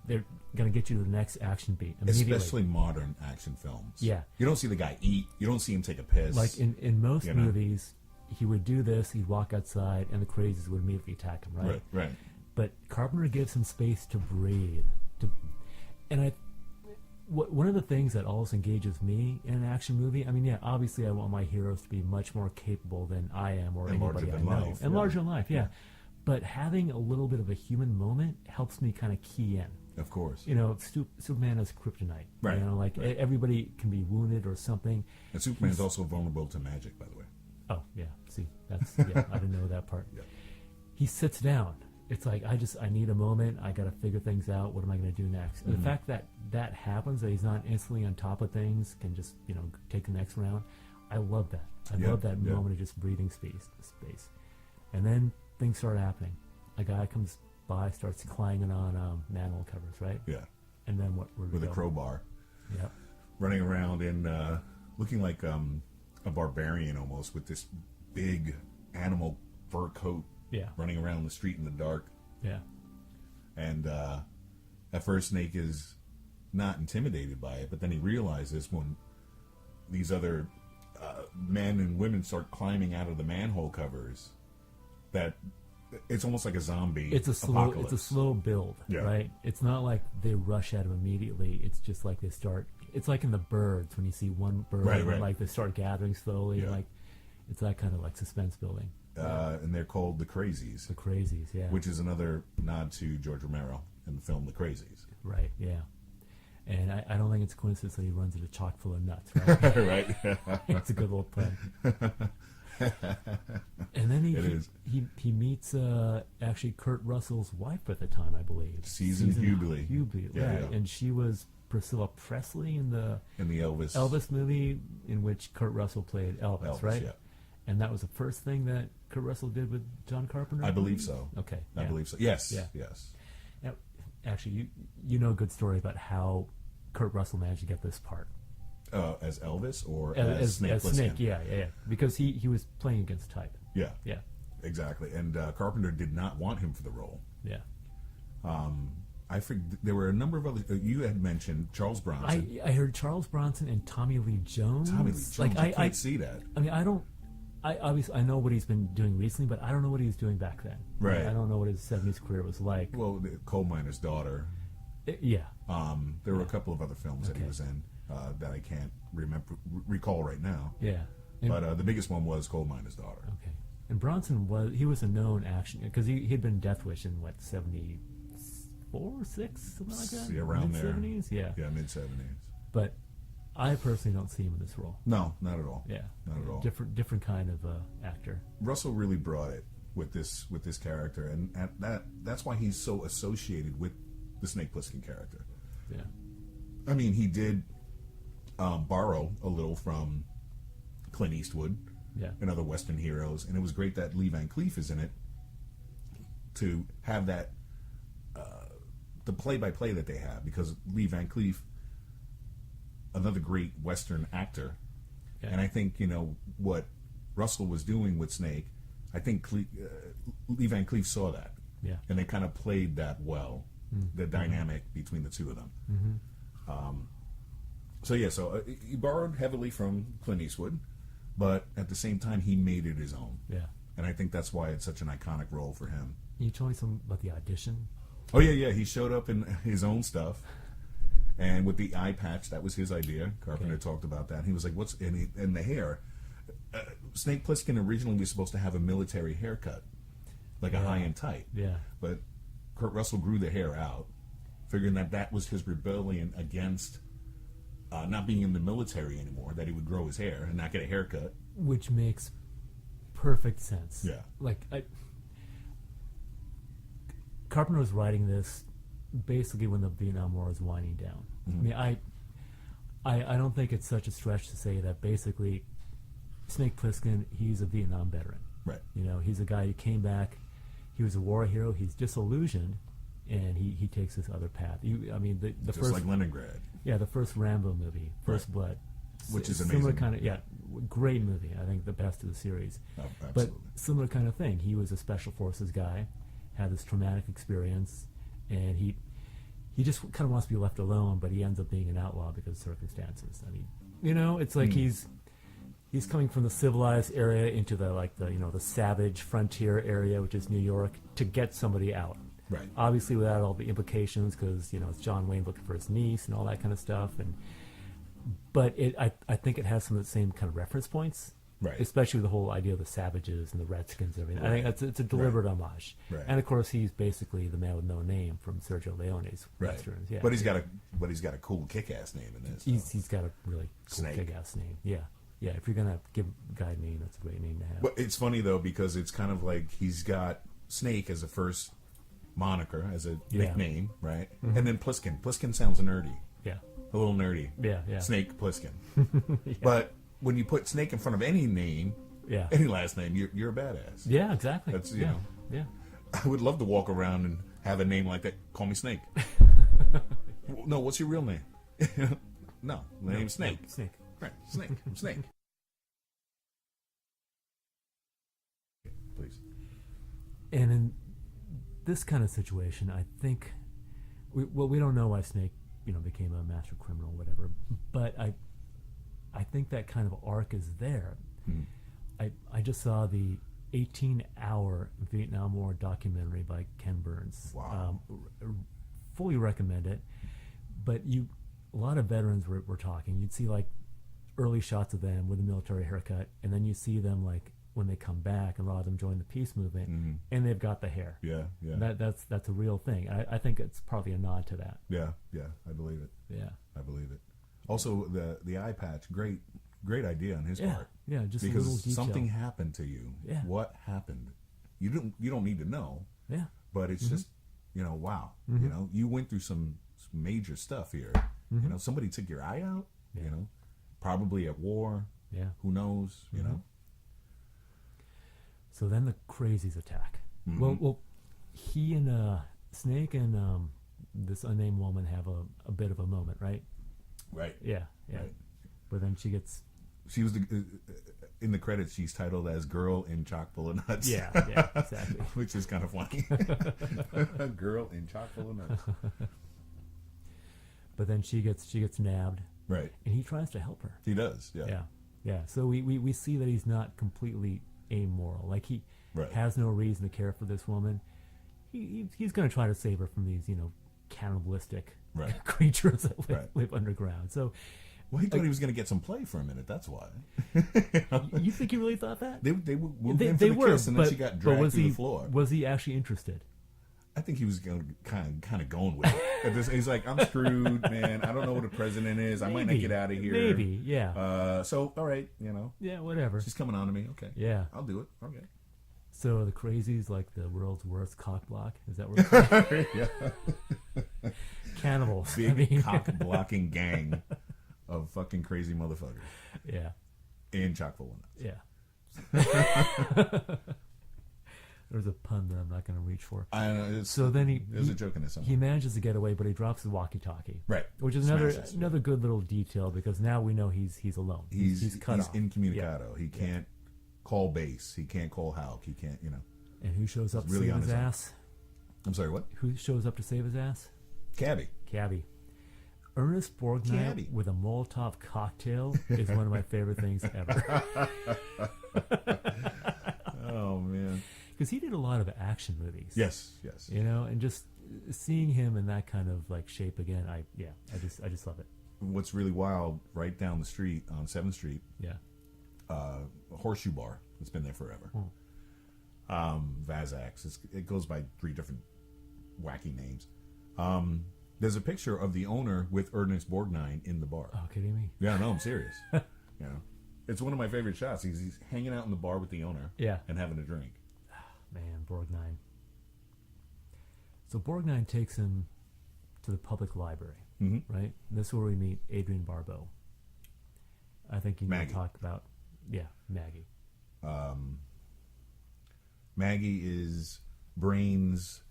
they're gonna get you to the next action beat immediately. Especially modern action films. Yeah. You don't see the guy eat. You don't see him take a piss. Like in most You know? movies, he would do this. He'd walk outside, and the crazies would immediately attack him. Right. Right. But Carpenter gives him space to breathe. One of the things that always engages me in an action movie, I mean, yeah, obviously I want my heroes to be much more capable than I am or And anybody larger I than know. life, And yeah. larger than life, yeah. But having a little bit of a human moment helps me kind of key in. Of course. Superman is kryptonite. Right, Like right. everybody can be wounded or something. And Superman's also vulnerable to magic, by the way. Oh, yeah. See, I didn't know that part. Yeah. He sits down. It's like, I need a moment. I got to figure things out. What am I going to do next? And the fact that happens, that he's not instantly on top of things, can just, take the next round. I love that. I love that moment of just breathing space. And then things start happening. A guy comes by, starts clanging on manhole covers, right? Yeah. And then what? Where do we With a go? crowbar. Yep. Running around in looking like a barbarian almost, with this big animal fur coat. Yeah. Running around the street in the dark. Yeah. And at first Snake is not intimidated by it, but then he realizes when these other men and women start climbing out of the manhole covers that it's almost like a zombie It's a apocalypse. slow build, Yeah. right? It's not like they rush at him immediately. It's just like they start it's like in the Birds when you see one bird, Right, and, right. like they start gathering slowly, Yeah. like it's that kind of like suspense building. And they're called the Crazies, The Crazies, yeah, which is another nod to George Romero in the film The Crazies. right, yeah. And I don't think it's a coincidence that he runs into chock full of nuts, right? Right? It's a good little pun. And then It is. he meets actually Kurt Russell's wife at the time, I believe. Susan Hubley. Hubley, Yeah, right. yeah. And she was Priscilla Presley in the In the Elvis. Elvis movie in which Kurt Russell played Elvis, right? Yeah. And that was the first thing that Kurt Russell did with John Carpenter? I believe so. Okay. I yeah. believe so. Yes. Yeah. Yes. Now, actually, you know a good story about how Kurt Russell managed to get this part. As Elvis or As Snake Plissken? Snake, yeah. Because he was playing against type. Yeah. Yeah, Exactly. And Carpenter did not want him for the role. yeah. I there were a number of other. You had mentioned Charles Bronson. I heard Charles Bronson and Tommy Lee Jones. Tommy Lee Jones. Like I can't see that. I mean, I don't. I obviously I know what he's been doing recently, but I don't know what he was doing back then. Right. I don't know what his '70s career was like. Well, the Coal Miner's Daughter. Yeah. There were a couple of other films that he Okay. was in that I can't recall right now. Yeah. And- But the biggest one was Coal Miner's Daughter. okay. And Bronson was a known action because he had been Death Wish in what 74, 6, something like that. Yeah, around there. Mid-70s, yeah. Yeah, mid-70s. But I personally don't see him in this role. No, not at all. Yeah. Not at all. Different kind of actor. Russell really brought it with this character, and that's why he's so associated with the Snake Plissken character. Yeah. I mean, he did borrow a little from Clint Eastwood Yeah. and other Western heroes, and it was great that Lee Van Cleef is in it to have that the play-by-play that they have, because Lee Van Cleef, another great Western actor, Yeah. and I think what Russell was doing with Snake, I think Lee Van Cleef saw that, Yeah. and they kind of played that well, the dynamic between the two of them. So he borrowed heavily from Clint Eastwood, but at the same time he made it his own, Yeah. and I think that's why it's such an iconic role for him. Can you tell me something about the audition? Oh yeah, he showed up in his own stuff, and with the eye patch, that was his idea. Carpenter Okay. talked about that. He was like, "What's and the hair?" Snake Plissken originally was supposed to have a military haircut, like a Yeah. high and tight, Yeah. but Kurt Russell grew the hair out, figuring that was his rebellion against not being in the military anymore. That he would grow his hair and not get a haircut. Which makes perfect sense. Yeah. Like Carpenter was writing this basically when the Vietnam War was winding down. I mean, I don't think it's such a stretch to say that basically Snake Plissken, he's a Vietnam veteran. Right. He's a guy who came back. He was a war hero. He's disillusioned, and he takes this other path. The Just first like Leningrad. Yeah, the first Rambo movie, First Blood, Which is similar amazing. kind of great movie. I think the best of the series. Oh, But absolutely. similar kind of thing. He was a special forces guy, had this traumatic experience, and he just kind of wants to be left alone. But he ends up being an outlaw because of circumstances. I mean, it's like he's coming from the civilized area into the savage frontier area, which is New York, to get somebody out. Right. Obviously, without all the implications, because it's John Wayne looking for his niece and all that kind of stuff. But I think it has some of the same kind of reference points, Right. Especially with the whole idea of the savages and the Redskins and everything. I Right. think it's a deliberate homage. Right. And of course, he's basically the man with no name from Sergio Leone's Right. westerns. Yeah. But he's got a cool kick-ass name in this. he's got a really cool Snake. kick-ass name. Yeah. Yeah. If you're gonna give a guy a name, that's a great name to have. But it's funny though, because it's kind of like he's got Snake as a first moniker, as a Yeah. nickname, right? And then Pliskin. Pliskin sounds nerdy, Yeah. a little nerdy. Yeah. Snake Plissken. But when you put Snake in front of any name, Yeah. any last name, you're a badass. Yeah. Exactly. That's, yeah. Yeah. I would love to walk around and have a name like that. Call me Snake. No, what's your real name? No, my name's Snake. Snake. Right, Snake. I'm Snake. Please. And in this kind of situation, I think we don't know why Snake became a master criminal or whatever, but I think that kind of arc is there. I just saw the 18-hour Vietnam War documentary by Ken Burns. Wow. Fully recommend it. But a lot of veterans were talking. You'd see like early shots of them with a military haircut, and then you see them like when they come back, and a lot of them join the peace movement, and they've got the hair. Yeah, yeah. That's a real thing. I think it's probably a nod to that. Yeah, yeah. I believe it. Yeah, I believe it. Also, the eye patch, great idea on his part. Yeah, just a little Because detail. something happened to you. Yeah. What happened? You don't need to know, Yeah, but it's just, wow. You went through some major stuff here. Somebody took your eye out. Probably at war. yeah. Who knows? You know. So then the crazies attack. Well, he and Snake and this unnamed woman have a bit of a moment, right? Right. Yeah. Right. But then she gets. She was in the credits. She's titled as "Girl in Chock full of Nuts." Yeah, exactly. Which is kind of funny. A girl in chock full of nuts. But then she gets nabbed, Right. and he tries to help her. He does. Yeah. Yeah. So we see that he's not completely amoral. Like he Right. has no reason to care for this woman. He's going to try to save her from these cannibalistic Right. creatures that Right. live underground. So Well, he thought he was going to get some play for a minute. That's why. you think he really thought that? They moved in for the kiss, and then she got dragged through the floor. Was he actually interested? I think he was kind of going with it. He's like, I'm screwed, man. I don't know what a president is. I might not get out of here. Maybe, yeah. So, all right, Yeah, whatever. she's coming on to me. Okay. Yeah. I'll do it. Okay. So the crazies like the world's worst cock block. Is that what it's called? Yeah. Cannibals. Big cock blocking gang of fucking crazy motherfuckers Yeah. in chock full of nuts. Yeah. There's a pun that I'm not going to reach for. I know. So then there's a joke in this somewhere. he manages to get away, but he drops his walkie-talkie. Right. Which is Smashes. another good little detail because now we know he's alone. He's cut off. incommunicado. He can't call base. He can't call Hulk. He can't, And who shows up to really save on his his own. ass? I'm sorry, what? Who shows up to save his ass? Cabby. Cabby. Ernest Borgnine Cabby. with a Molotov cocktail is one of my favorite things ever. Oh, man. Because he did a lot of action movies. Yes. And just seeing him in that kind of like shape again, I just love it. What's really wild, right down the street on 7th Street, Yeah. a horseshoe bar that's been there forever. Vazax. It goes by 3 different wacky names. There's a picture of the owner with Ernest Borgnine in the bar. Oh, kidding me? Yeah, no, I'm serious. It's one of my favorite shots. He's hanging out in the bar with the owner. Yeah. And having a drink. Man, Borgnine. So Borgnine takes him to the public library, right? This is where we meet Adrienne Barbeau. I think you need Maggie. to talk about, Maggie. Maggie is Brain's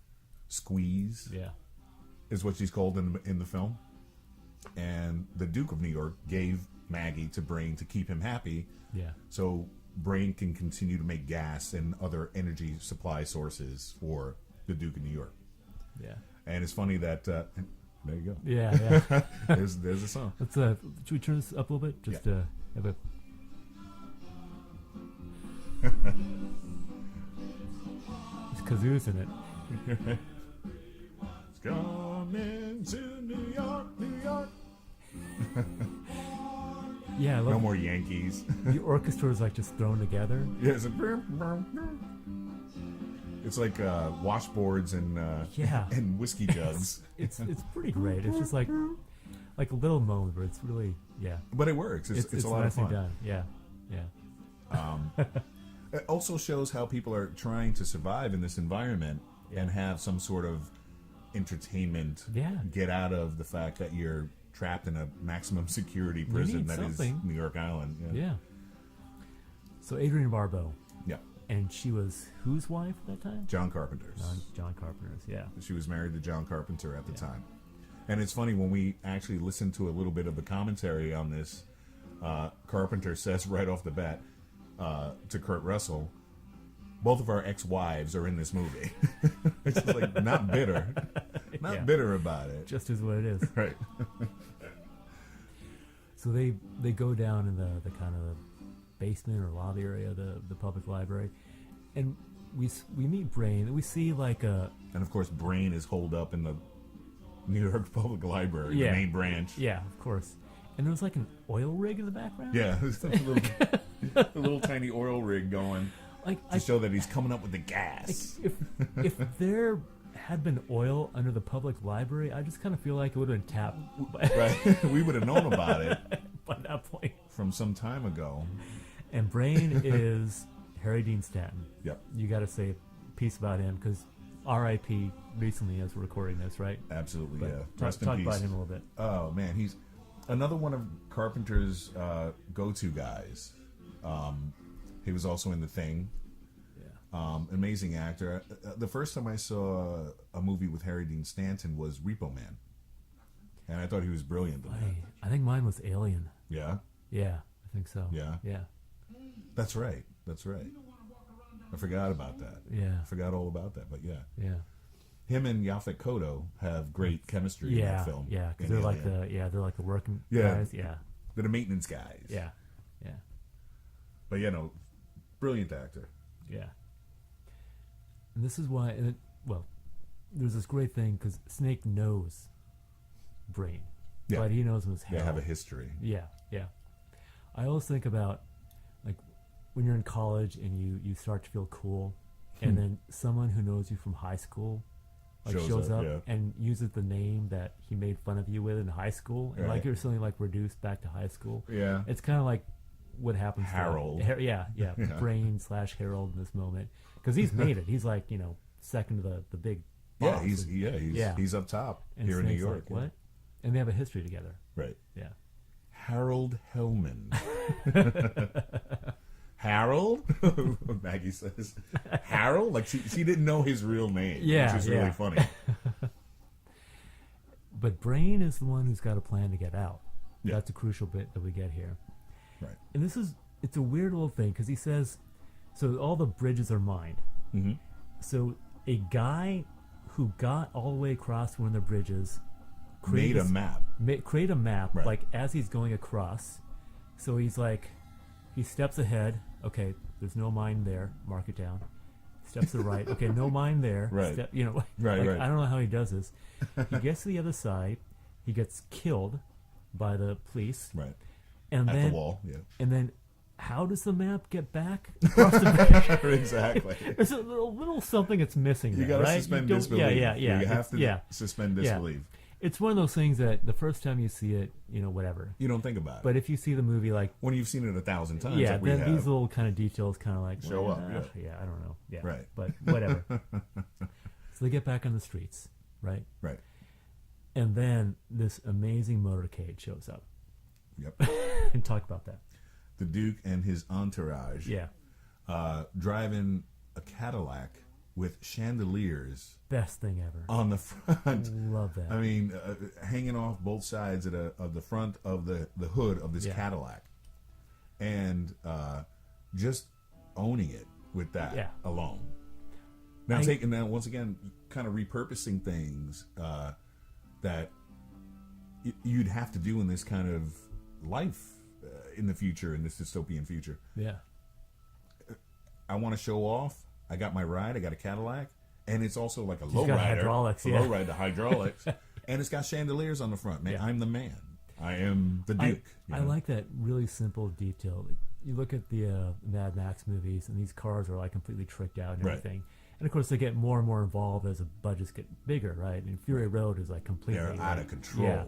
squeeze, Yeah. is what she's called in the film. And the Duke of New York gave Maggie to Brain to keep him happy. Yeah. So Brain can continue to make gas and other energy supply sources for the Duke of New York. Yeah. And it's funny that there you go. Yeah. There's a song. Let's should we turn this up a little bit? Just have a. It's kazoos in it. It's coming to New York, New York. Yeah, I love No more Yankees. the orchestra is like just thrown together. Yeah, it's like washboards and Yeah. and whiskey jugs. It's pretty great. It's just like a little moment, but it's really But it works. It's a lot of nicely fun. done. Yeah. It also shows how people are trying to survive in this environment and have some sort of entertainment. Yeah. Get out of the fact that you're trapped in a maximum security prison need that is something. New York Island. Yeah. So Adrienne Barbeau, Yeah. and she was whose wife at that time? John Carpenter's. John Carpenter's. Yeah. She was married to John Carpenter at the time. And it's funny, when we actually listened to a little bit of the commentary on this, Carpenter says right off the bat to Kurt Russell, both of our ex-wives are in this movie. It's just like, not bitter. Not bitter about it. Just is what it is. Right. So they go down in the kind of basement or lobby area of the public library, and we meet Brain. We see like a And of course, Brain is holed up in the New York Public Library, Yeah. the main branch. Yeah, of course. And there was like an oil rig in the background. Yeah, there's a little tiny oil rig going Like to show that he's coming up with the gas. if there had been oil under the public library, I just kind of feel like it would have been tapped Right? We would have known about it by that point. from some time ago. And Brain is Harry Dean Stanton. Yep, You got to say a piece about him because R.I.P. recently as we're recording this, right? absolutely. But Yeah, talk, rest in talk peace. about him a little bit. Oh man, he's another one of Carpenter's go-to guys. He was also in The Thing. Yeah. Amazing actor. The first time I saw a movie with Harry Dean Stanton was Repo Man, and I thought he was brilliant in that. I think mine was Alien. Yeah, Yeah, I think so. Yeah. Yeah. that's right. That's right. I forgot about that. Yeah. I forgot all about that. But yeah, Yeah. him and Yaphet Kotto have great chemistry in Yeah. that film. Yeah. Because in they're like Alien. they're like the working Yeah. guys. Yeah. They're the maintenance guys. Yeah. Yeah. But brilliant actor. Yeah. And this is why, there's this great thing because Snake knows Brain, Yeah. but he knows him as They Harold. have a history. Yeah, yeah. I always think about like when you're in college and you start to feel cool, and then someone who knows you from high school shows up yeah. and uses the name that he made fun of you with in high school, and like Right. you're suddenly like reduced back to high school. Yeah. It's kind of like what happens Harold. to yeah, Yeah. Brain / Harold in this moment because he's made it. He's like second to the big Yeah, boss. he's up top and here in New Snake's York. like, what? And they have a history together. Right. Yeah. Harold Hellman. Harold? Maggie says. Harold? Like she didn't know his real name. Yeah, Which is yeah. really funny. But Brain is the one who's got a plan to get out. Yeah. That's a crucial bit that we get here. Right. And it's a weird little thing because he says, so all the bridges are mined. Mm-hmm. So a guy who got all the way across one of the bridges Made a map. create a map Right. like as he's going across. So he's like, he steps ahead. Okay, there's no mine there. Mark it down. Steps to the right. Okay, no mine there. Right. Right, like, right. I don't know how he does this. He gets to the other side. He gets killed by the police. Right. And At then, the wall. Yeah. And then, how does the map get back across the bridge? Exactly. There's a little something that's missing. You there, got to right? suspend You don't- disbelief. Yeah. You have to yeah. suspend Yeah. disbelief. It's one of those things that the first time you see it, whatever. You don't think about it. But if you see the movie, like, When you've seen it 1,000 times, yeah, like we then have. these little kind of details kind of like Show well, up, yeah. I don't know. Yeah. Right. But whatever. So they get back on the streets, right? Right. And then this amazing motorcade shows up. Yep. And talk about that. The Duke and his entourage Yeah. driving a Cadillac with chandeliers Best thing ever. on the front. Love that. I mean, hanging off both sides of the front of the hood of this Yeah. Cadillac, and just owning it with that Yeah. alone. Now taking that once again, kind of repurposing things that you'd have to do in this kind of life in the future, in this dystopian future. Yeah. I want to show off. I got my ride. I got a Cadillac, and it's also like a got low rider. hydraulics, a yeah. low ride, the hydraulics, and it's got chandeliers on the front. Man, Yeah. I'm the man. I am the Duke. I like that really simple detail. Like, you look at the Mad Max movies, and these cars are like completely tricked out and Right. everything. And of course, they get more and more involved as the budgets get bigger, right? And Fury Road is like completely They're out of like, control. Yeah.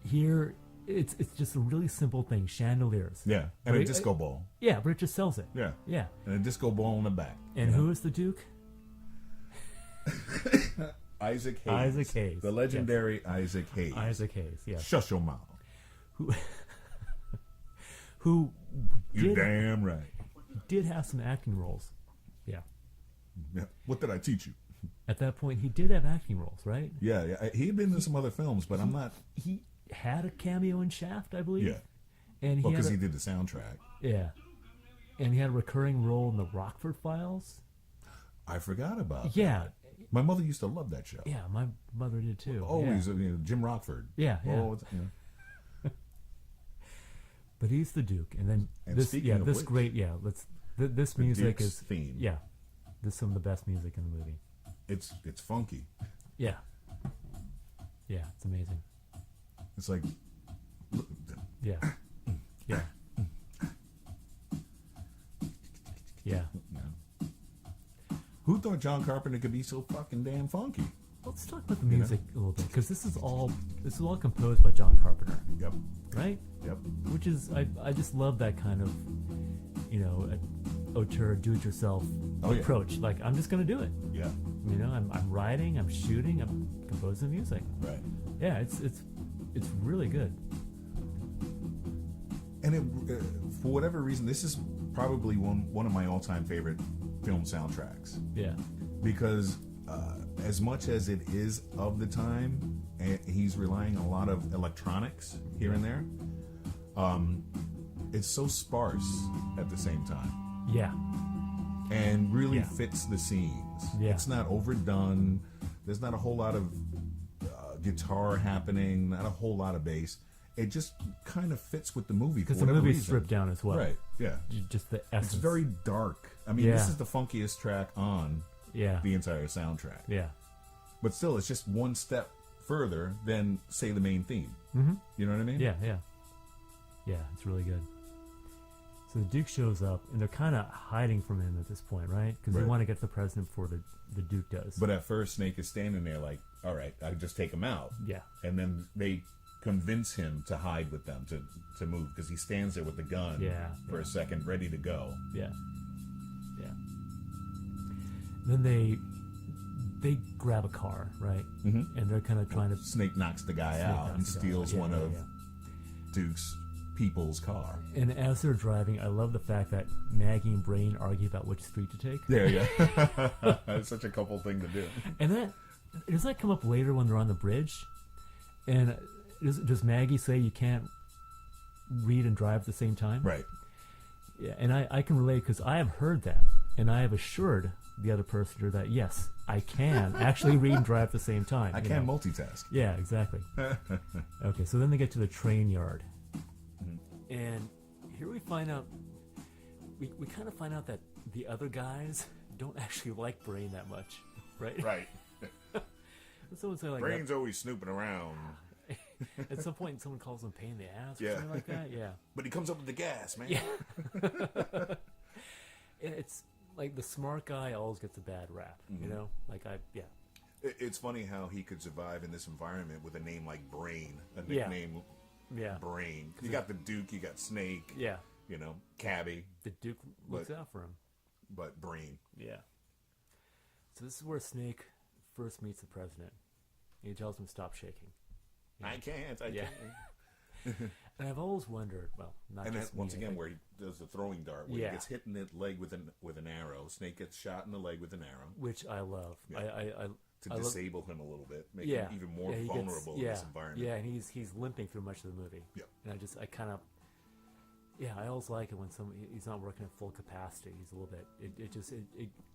Here, it's just a really simple thing: chandeliers. Yeah, and But a disco ball. Yeah, but it just sells it. Yeah, Yeah. and a disco ball in the back. And who is the Duke? Isaac Hayes. Isaac Hayes. The legendary Isaac Hayes. Isaac Hayes. Yeah. Shush your mouth. Who You damn right. did have some acting roles. Yeah. Yeah. What did I teach you? At that point, he did have acting roles, right? Yeah. He had been in some other films, but I'm not. He had a cameo in Shaft, I believe. Yeah. And Well, he had because a, he did the soundtrack. yeah, and he had a recurring role in the Rockford Files. I forgot about. Yeah, that. My mother used to love that show. yeah, my mother did too. Always, yeah. Jim Rockford. Yeah, yeah. Oh, But he's the Duke, and then And this, speaking yeah, of this which, great, yeah. This the music Duke's is theme. Yeah, this is some of the best music in the movie. It's funky. Yeah, Yeah, it's amazing. It's like, Yeah. Yeah. Yeah. you know, who thought John Carpenter could be so fucking damn funky? Let's talk about the music a little bit, because this is all composed by John Carpenter, Yep. right? Yep. Which is I just love that kind of, you know, auteur, do-it-yourself Oh, yeah. approach. Like, I'm just gonna do it. Yeah. You know, I'm writing, I'm shooting, I'm composing music. Right. Yeah, it's really good. And it, for whatever reason, this is probably one of my all-time favorite film soundtracks, Yeah. because as much as it is of the time, and he's relying on a lot of electronics here and there, it's so sparse at the same time, Yeah. and really Yeah. fits the scenes. Yeah. It's not overdone. There's not a whole lot of guitar happening, not a whole lot of bass. It just kind of fits with the movie for Because the whatever movie's reason. stripped down as well. Right, yeah. Just the It's essence. very dark. I mean, this Yeah. is the funkiest track on Yeah. the entire soundtrack. Yeah. But still, it's just one step further than, say, the main theme. Mm-hmm. You know what I mean? Yeah, yeah. Yeah, it's really good. So the Duke shows up, and they're kind of hiding from him at this point, right? Because they Right. want to get to the president before the Duke does. But at first, Snake is standing there like, all right, I'll just take him out. Yeah. And then they convince him to hide with them, to move, because he stands there with the gun Yeah, for yeah. a second, ready to go. Yeah. Yeah. Then they grab a car, right? Mm-hmm. And they're kind of trying to Snake knocks the guy out and steals one of Duke's people's car. And as they're driving, I love the fact that Maggie and Brain argue about which street to take. There you go. It's such a couple thing to do. And does that come up later when they're on the bridge? And does Maggie say you can't read and drive at the same time? Right. Yeah, and I can relate, because I have heard that, and I have assured the other person that yes, I can actually read and drive at the same time. I you can know? multitask. Yeah, exactly. Okay, so then they get to the train yard, and here we find out, we kind of find out that the other guys don't actually like Brain that much, right? Right. Someone say like Brain's always snooping around. at some point someone calls him pain in the ass or Yeah. something like that. Yeah. But he comes up with the gas, man. Yeah. And it's like the smart guy always gets a bad rap, you know? Like It's funny how he could survive in this environment with a name like Brain, a Yeah. nickname Yeah. Brain. You got the Duke, you got Snake, Yeah. you know, Cabby, The Duke looks But- out for him. but Brain. Yeah. So this is where Snake first meets the president. He tells him to stop shaking. I can't. I Yeah. can't. And I've always wondered, well, not And then just me, once again, but- where he does the throwing dart, where Yeah. he gets hit in the leg with an arrow. Snake gets shot in the leg with an arrow which I love. Yeah. I to I love- disable him a little bit, make yeah, him even more yeah, he gets- vulnerable in this environment. Yeah, and he's limping through much of the movie. Yep. And I kind of, I always like it when he's not working at full capacity. He's a little bit.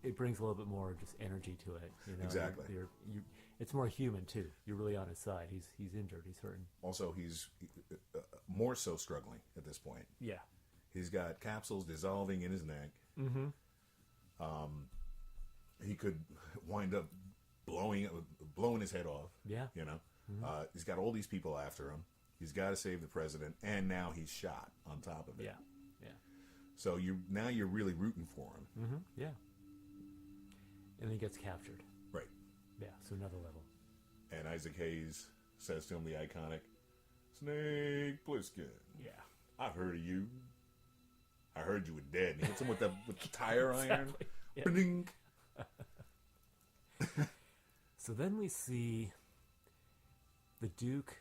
It brings a little bit more just energy to it. You know, Exactly. It's more human too. You're really on his side. He's injured. He's hurting. Also, he's more so struggling at this point. Yeah. He's got capsules dissolving in his neck. Mm-hmm. He could wind up blowing his head off. Yeah. You know, he's got all these people after him. He's got to save the president, and now he's shot on top of it. Yeah. Yeah. So you're really rooting for him. Mm-hmm. Yeah. And then he gets captured. Right. Yeah. So another level. And Isaac Hayes says to him the iconic, "Snake Plissken, Yeah. I've heard of you. I heard you were dead." And he hits him with the tire iron. Exactly. Yeah. Ba-ding. So then we see the Duke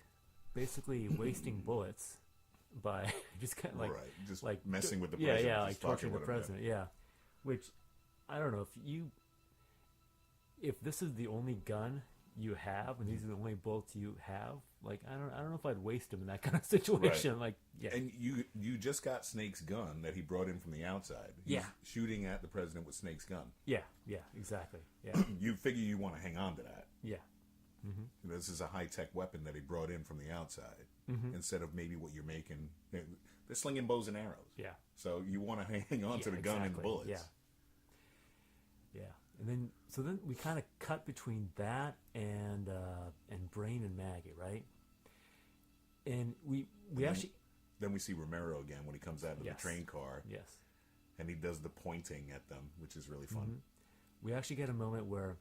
basically wasting bullets by just kind of like Right, just like messing with the yeah, president, yeah, like just fucking torturing the with him, yeah. president, yeah. Which I don't know if this is the only gun you have and these are the only bullets you have, like I don't know if I'd waste them in that kind of situation. Like yeah, And you just got Snake's gun that he brought in from the outside. He's Yeah. shooting at the president with Snake's gun. yeah, exactly, yeah, You figure you want to hang on to that. yeah, You know, this is a high-tech weapon that he brought in from the outside instead of maybe what you're making. They're slinging bows and arrows. yeah. So you want to hang on to the gun and the exactly, bullets. Yeah, yeah. then we kind of cut between that and Brain and Maggie, right? And we actually Then we see Romero again when he comes out of Yes. the train car, yes. and he does the pointing at them, which is really fun. We actually get a moment where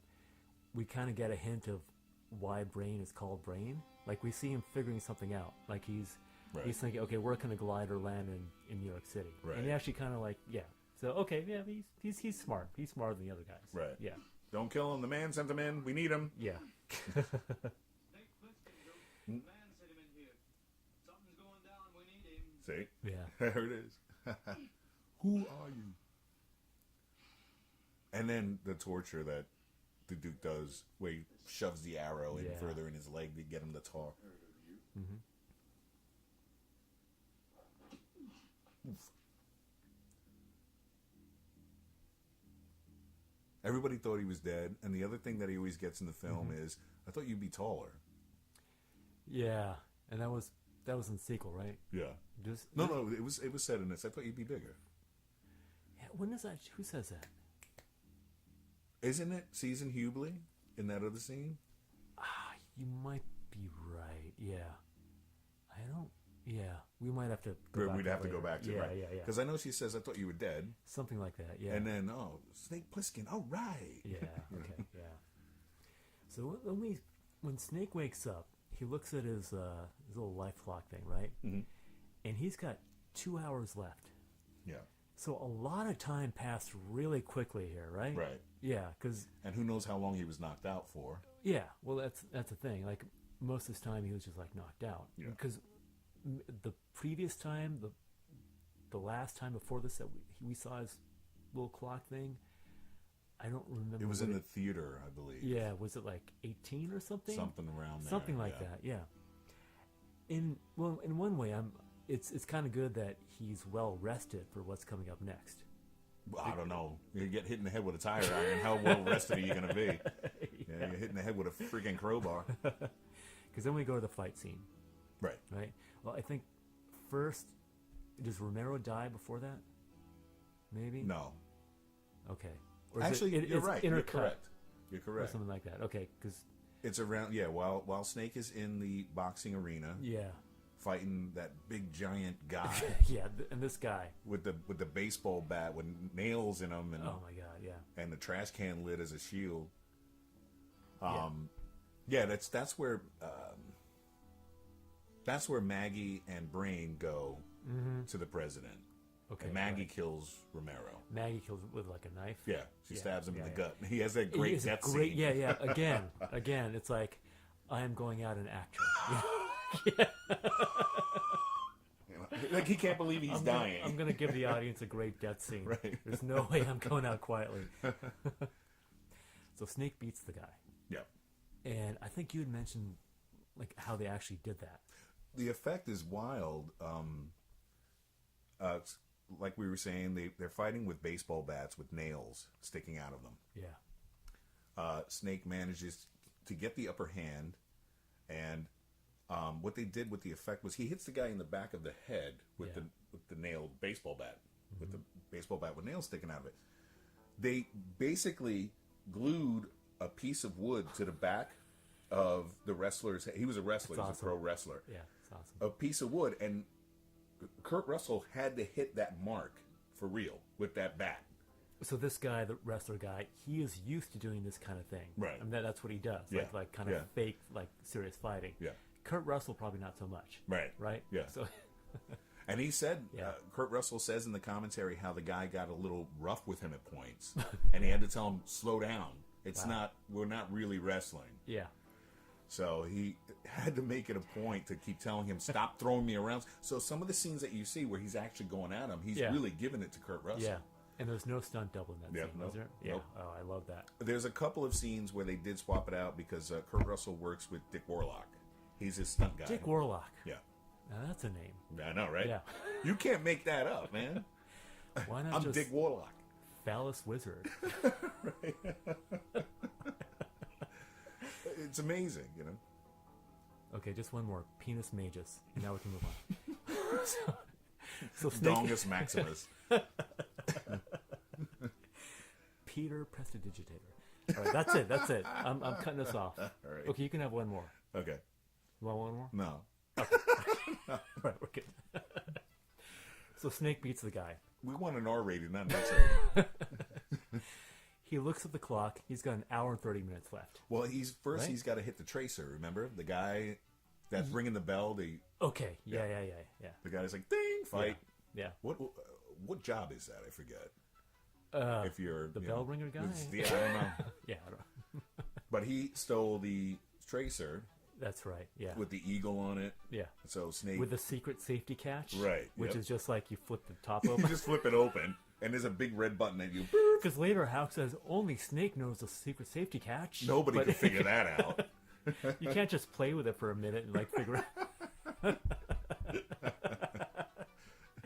we kind of get a hint of why Brain is called Brain. Like we see him figuring something out. Like he's thinking, okay, we're going to glider land in New York City, Right. and he actually kind of like, yeah. So okay, yeah, he's smart. He's smarter than the other guys. Right. Yeah. Don't kill him. The man sent him in. We need him. Yeah. Snake Plissken, the man sent him in here. Something's going down. We need him. See? Yeah. There it is. Who are you? And then the torture that the Duke does, where he shoves the arrow in Yeah. further in his leg to get him to talk. Oof. Everybody thought he was dead, and the other thing that he always gets in the film is, "I thought you'd be taller." Yeah. And that was in the sequel, right? Yeah. Just No, it was said in this. I thought you'd be bigger. Yeah, when is that? Who says that? Isn't it Season Hubley in that other scene? You might be right. Yeah. I don't. Yeah, we might have to. We'd have to go back to yeah, right. yeah, yeah. Because I know she says, "I thought you were dead," Something like that. Yeah. and then Snake Plissken. All right. Yeah. Okay. Yeah. So when Snake wakes up, he looks at his little life clock thing, right? Mm-hmm. And he's got 2 hours left. Yeah. So a lot of time passed really quickly here, right? Right. Yeah, because And who knows how long he was knocked out for? yeah, well that's the thing. Like most of his time, he was just like knocked out. Yeah. Because the previous time, the last time before this that we saw his little clock thing, I don't remember. It was what in the theater, I believe. Yeah, was it like 18 or something? Something around there. Something like yeah. that. Yeah. In one way, it's kind of good that he's well rested for what's coming up next. Well, I don't know. You get hit in the head with a tire iron. How well rested are you going to be? Yeah, you're hitting the head with a freaking crowbar. Because then we go to the fight scene, Right. right? Well, I think first, does Romero die before that? Maybe. No. Okay. Or is Actually, you're it's right. You're intercut correct. You're or correct. something like that. Okay, because It's around, while Snake is in the boxing arena yeah, fighting that big giant guy yeah, and this guy. with the baseball bat with nails in him and Oh my God, yeah. and the trash can lid as a shield. Yeah. Yeah, that's where Maggie and Brain go to the president. Okay. And Maggie right. kills Romero. Maggie kills with like a knife. Yeah, she stabs him in the yeah. gut. He has that great It's a death great, scene. yeah. Again, it's like I am going out an actor. Like he can't believe he's dying. I'm gonna give the audience a great death scene. Right. There's no way I'm going out quietly. So Snake beats the guy, Yeah. and I think you had mentioned like how they actually did that. The effect is wild. Like we were saying, they're fighting with baseball bats with nails sticking out of them. Yeah. Snake manages to get the upper hand, and what they did with the effect was he hits the guy in the back of the head with Yeah. the nailed baseball bat, with the baseball bat with nails sticking out of it. They basically glued a piece of wood to the back of the wrestler's head. He was a wrestler, That's he was awesome. a pro wrestler. Yeah, it's awesome. A piece of wood, and Kurt Russell had to hit that mark for real with that bat. So this guy, the wrestler guy, he is used to doing this kind of thing. Right. I mean, that's what he does. Yeah. Like kind of Yeah. fake, like serious fighting. Yeah. Kurt Russell probably not so much. Right. Right. Yeah. So And he said, Yeah. Kurt Russell says in the commentary how the guy got a little rough with him at points, and he had to tell him, slow down. We're not really wrestling. yeah. So he had to make it a point to keep telling him, stop throwing me around. So some of the scenes that you see where he's actually going at him, he's Yeah. really giving it to Kurt Russell. Yeah. And there's no stunt double in that Yeah, scene, nope, was there? Yeah. nope. Oh, I love that. There's a couple of scenes where they did swap it out because Kurt Russell works with Dick Warlock. He's his stunt guy. Dick Warlock. Yeah. Now that's a name. I know, right? Yeah. You can't make that up, man. Why not I'm just Dick Warlock. Phallus Wizard? It's amazing, you know. Okay, just one more. Penis Magus. And now we can move on. so Snake, Dongus Maximus. Peter Prestidigitator. All right, that's it. That's it. I'm cutting this off. All right. Okay, you can have one more. Okay. You want one more? No. All right, we're good. So Snake beats the guy. We want an R rating, not an X rating. He looks at the clock. He's got an hour and 30 minutes left. Well, he's Right? he's got to hit the tracer. Remember the guy that's ringing the bell? Okay. Yeah. The guy's like, ding, fight. Yeah. What job is that? I forget. If you're The you bell know, ringer guy? Yeah, I don't know. Yeah, I don't know. But he stole the tracer That's right. Yeah. with the eagle on it. Yeah. So Snake With the secret safety catch. Right, Which yep. is just like you flip the top you open. just flip it open, and there's a big red button that you. Because later Hawk says only Snake knows the secret safety catch. Nobody But could figure that out. you can't just play with it for a minute and like figure out.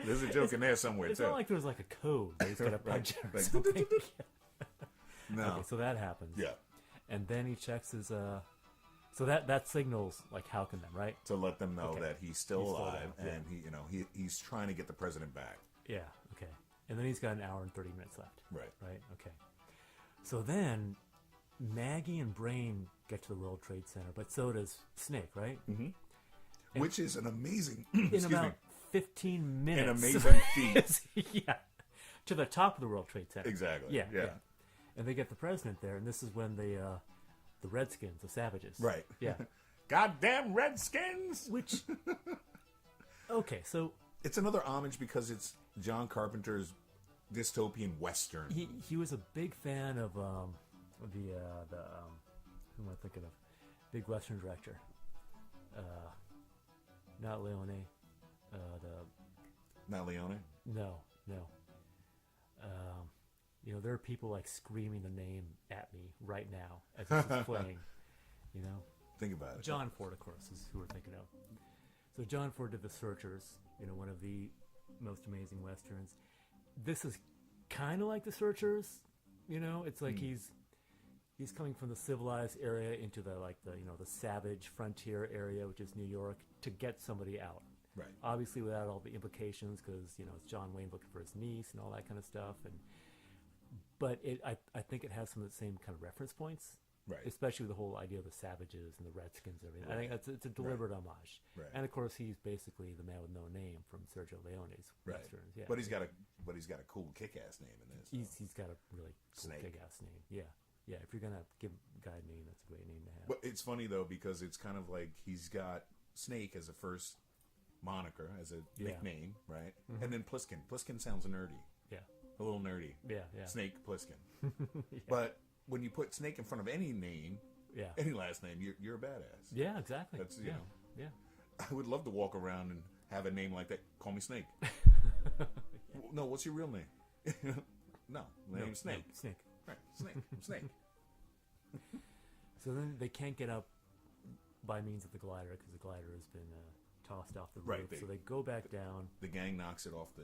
There's a joke in there somewhere It's too. not like there's like a code that he's got to punch it or Like, something. no. Okay, so that happens. Yeah. And then he checks his. So that signals like Hawk and them, right? To let them know Okay. that he's still He's still alive, alive, and he's trying to get the president back. Yeah. Okay. And then he's got an hour and 30 minutes left. Right. Right. Okay. So then Maggie and Brain get to the World Trade Center, but so does Snake, right? Mm-hmm. Which is an amazing. In excuse about me. 15 minutes. An amazing feat. Yeah. To the top of the World Trade Center. Exactly. Yeah. Yeah. And they get the president there, and this is when the Redskins, the Savages. Right. Yeah. Goddamn Redskins! Which. Okay, so It's another homage because it's John Carpenter's dystopian western. he was a big fan of who am I thinking of? Big Western director. Not Leone. Not Leone. No. There are people like screaming the name at me right now as this is playing. Think about it. John Ford, of course, is who we're thinking of. So John Ford did The Searchers, one of the most amazing westerns. This is kind of like The Searchers, It's like he's coming from the civilized area into the savage frontier area, which is New York, to get somebody out. Right. Obviously, without all the implications, because it's John Wayne looking for his niece and all that kind of stuff. But I think it has some of the same kind of reference points. Right. Especially with the whole idea of the Savages and the Redskins and everything. I think it's a deliberate homage. Right. And of course, he's basically the man with no name from Sergio Leone's Right. westerns. Yeah. But he's got a cool kick-ass name in this. he's got a really cool Snake. kick-ass name. Yeah. Yeah. If you're gonna give a guy a name, that's a great name to have. But it's funny though because it's kind of like he's got Snake as a first moniker, as a Yeah. nickname, right? And then Pliskin. Pliskin sounds nerdy, Yeah. a little nerdy. Yeah. Yeah. Snake Pliskin. But when you put Snake in front of any name, Yeah. any last name, you're a badass. Yeah. Exactly. That's- yeah. yeah. Yeah. I would love to walk around and have a name like that. Call me Snake. No, what's your real name? No, my name's Snake. No, Snake. Right, Snake. I'm Snake. So then they can't get up by means of the glider because the glider has been tossed off the roof. Right, So they go back down. The gang knocks it off the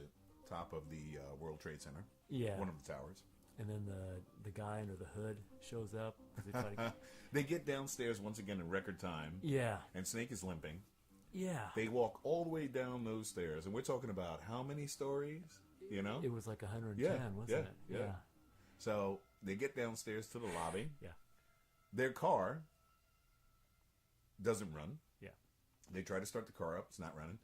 top of the World Trade Center. Yeah. One of the towers. And then the guy under the hood shows up. 'Cause they try to, They get downstairs once again in record time. yeah. And Snake is limping. Yeah. They walk all the way down those stairs. And we're talking about how many stories? It was like 110, Yeah, wasn't yeah, it? yeah. So they get downstairs to the lobby. Yeah. Their car doesn't run. Yeah. They try to start the car up. It's not running.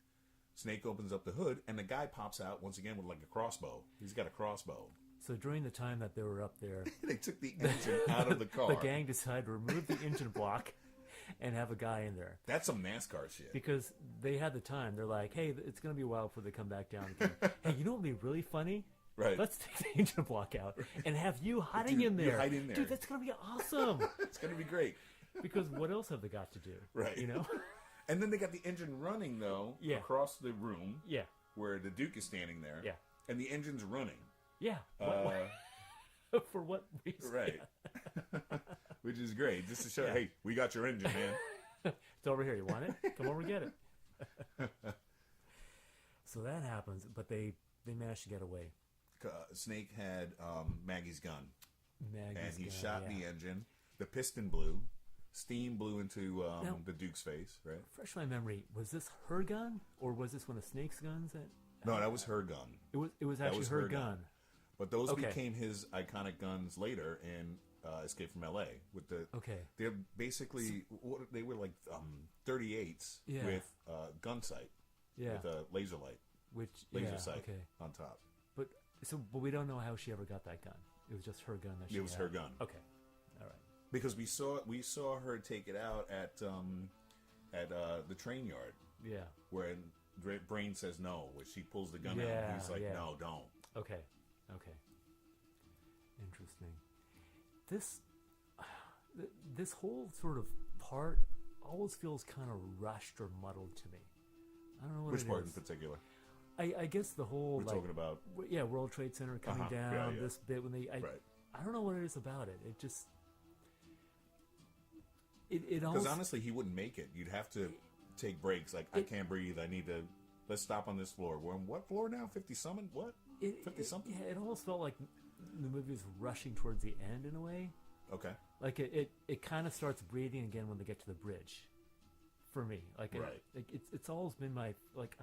Snake opens up the hood, and the guy pops out once again with like a crossbow. He's got a crossbow. So during the time that they were up there, They took the engine out of the car. the gang decided to remove the engine block and have a guy in there. That's some NASCAR shit. Because they had the time. They're like, hey, it's going to be a while before they come back down again. Hey, you know what would be really funny? Right. Let's take the engine block out and have you hiding Dude, in you there. hide in there. Dude, that's going to be awesome. It's going to be great. Because what else have they got to do? Right. And then they got the engine running, though, Yeah. across the room Yeah. where the Duke is standing there. Yeah. And the engine's running. Yeah. Uh, For what reason? right. Which is great. Just to show, Yeah. hey, we got your engine, man. It's over here. You want it? Come over, get it. So that happens, but they managed to get away. Snake had Maggie's gun. Maggie's And he gun, shot yeah. the engine. The piston blew. Steam blew into Now- the Duke's face, right? Fresh my memory. Was this her gun, or was this one of Snake's guns? No, that was her gun. It was That actually was her her gun. gun. But those Okay. became his iconic guns later in Escape from L.A. with the. Okay. They're basically they were like 38s Yeah. with gun sight. Yeah. With a laser light, Which laser yeah, sight okay. on top. But we don't know how she ever got that gun. It was just her gun that she It was had. her gun. Okay. All right. Because we saw her take it out at the train yard Yeah. where Brain says no, where she pulls the gun out. Yeah, And he's like, yeah. no, don't. Okay. Okay. Interesting. This this whole sort of part always feels kind of rushed or muddled to me. I don't know what Which it part in is. particular? I guess the whole We're talking about. yeah, World Trade Center coming Uh-huh. down. Yeah, yeah. This bit when they Right. I don't know what it is about it. It just it Because almost honestly, he wouldn't make it. You'd have to take breaks. Like, I can't breathe. I need to. Let's stop on this floor. We're on what floor now? 50 something? What? 50 something? Yeah, it almost felt like the movie was rushing towards the end in a way. Okay. Like it kind of starts breathing again when they get to the bridge. For me, like Right. it's always been my like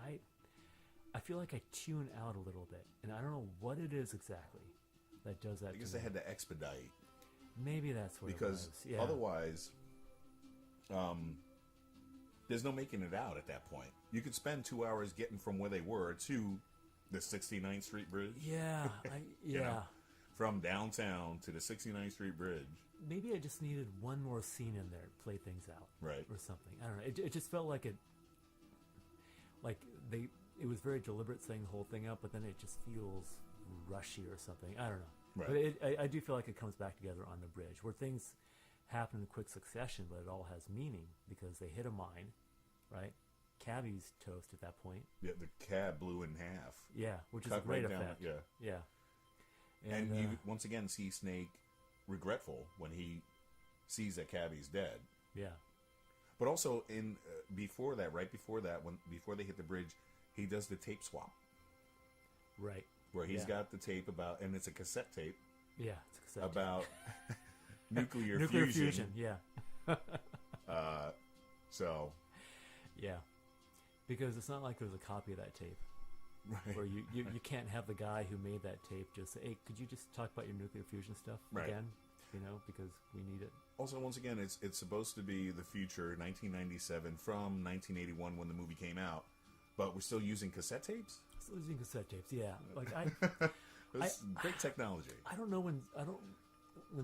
I feel like I tune out a little bit, and I don't know what it is exactly that does that. I guess to they me. had to expedite. Maybe that's what it Because was. Yeah. otherwise, there's no making it out at that point. You could spend 2 hours getting from where they were to the 69th Street Bridge. Yeah, You yeah. know, from downtown to the 69th Street Bridge. Maybe I just needed one more scene in there to play things out, Right. or something. I don't know. It just felt like it was very deliberate saying the whole thing out, but then it just feels rushy or something. I don't know. Right. But I do feel like it comes back together on the bridge where things happen in quick succession, but it all has meaning because they hit a mine, right? Cabby's toast at that point. Yeah, the cab blew in half. Yeah, which is Cut a great right down, effect. yeah. Yeah. And you once again see Snake regretful when he sees that Cabby's dead. yeah. But also in before that, right before that, before they hit the bridge, he does the tape swap Right. where he's Yeah. got the tape about, and it's a cassette tape Yeah, it's a cassette tape. about nuclear fusion. Yeah. So, Yeah. Because it's not like there's a copy of that tape. right. Where you can't have the guy who made that tape just say, hey, could you just talk about your nuclear fusion stuff Right. again? You know, because we need it. Also, once again, it's supposed to be the future, 1997 from 1981 when the movie came out, but we're still using cassette tapes. Still using cassette tapes, yeah. Like It's great technology. I don't know when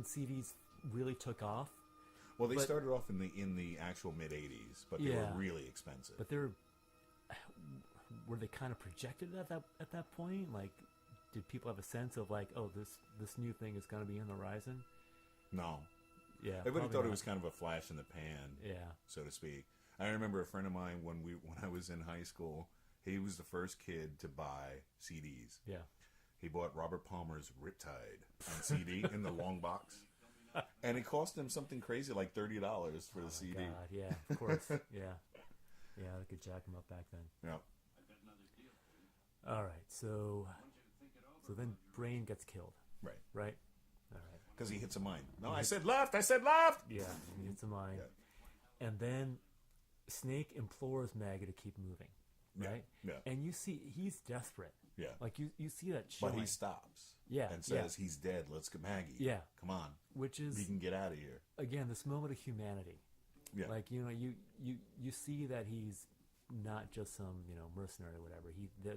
CDs really took off, Well, they but- started off in the actual mid 80s, but they Yeah. were really expensive. but were they kind of projected at that point? Like, did people have a sense of like, oh, this new thing is going to be on the horizon? No, Yeah, everybody probably thought it not. was kind of a flash in the pan, Yeah, so to speak. I remember a friend of mine when I was in high school. He was the first kid to buy CDs. yeah. He bought Robert Palmer's Riptide on CD in the long box, and it cost him something crazy like $30 for the CD. God, yeah, of course, yeah, yeah. They could jack them up back then. Yeah, I've got another deal for you. All right, so I want you to think it over. so then Brain gets killed, right. right? All right. Because he hits a mine. No, I said left. I said left. Yeah, he hits a mine. Yeah. And then Snake implores Maggie to keep moving, Yeah, right? yeah. And you see he's desperate. Yeah. Like you see that But showing. he stops. Yeah, And says he's dead. Let's get Maggie. Yeah. Come on. which We is can get out of here. again this moment of humanity. Yeah. Like, you know, you see that he's not just some, you know, mercenary or whatever.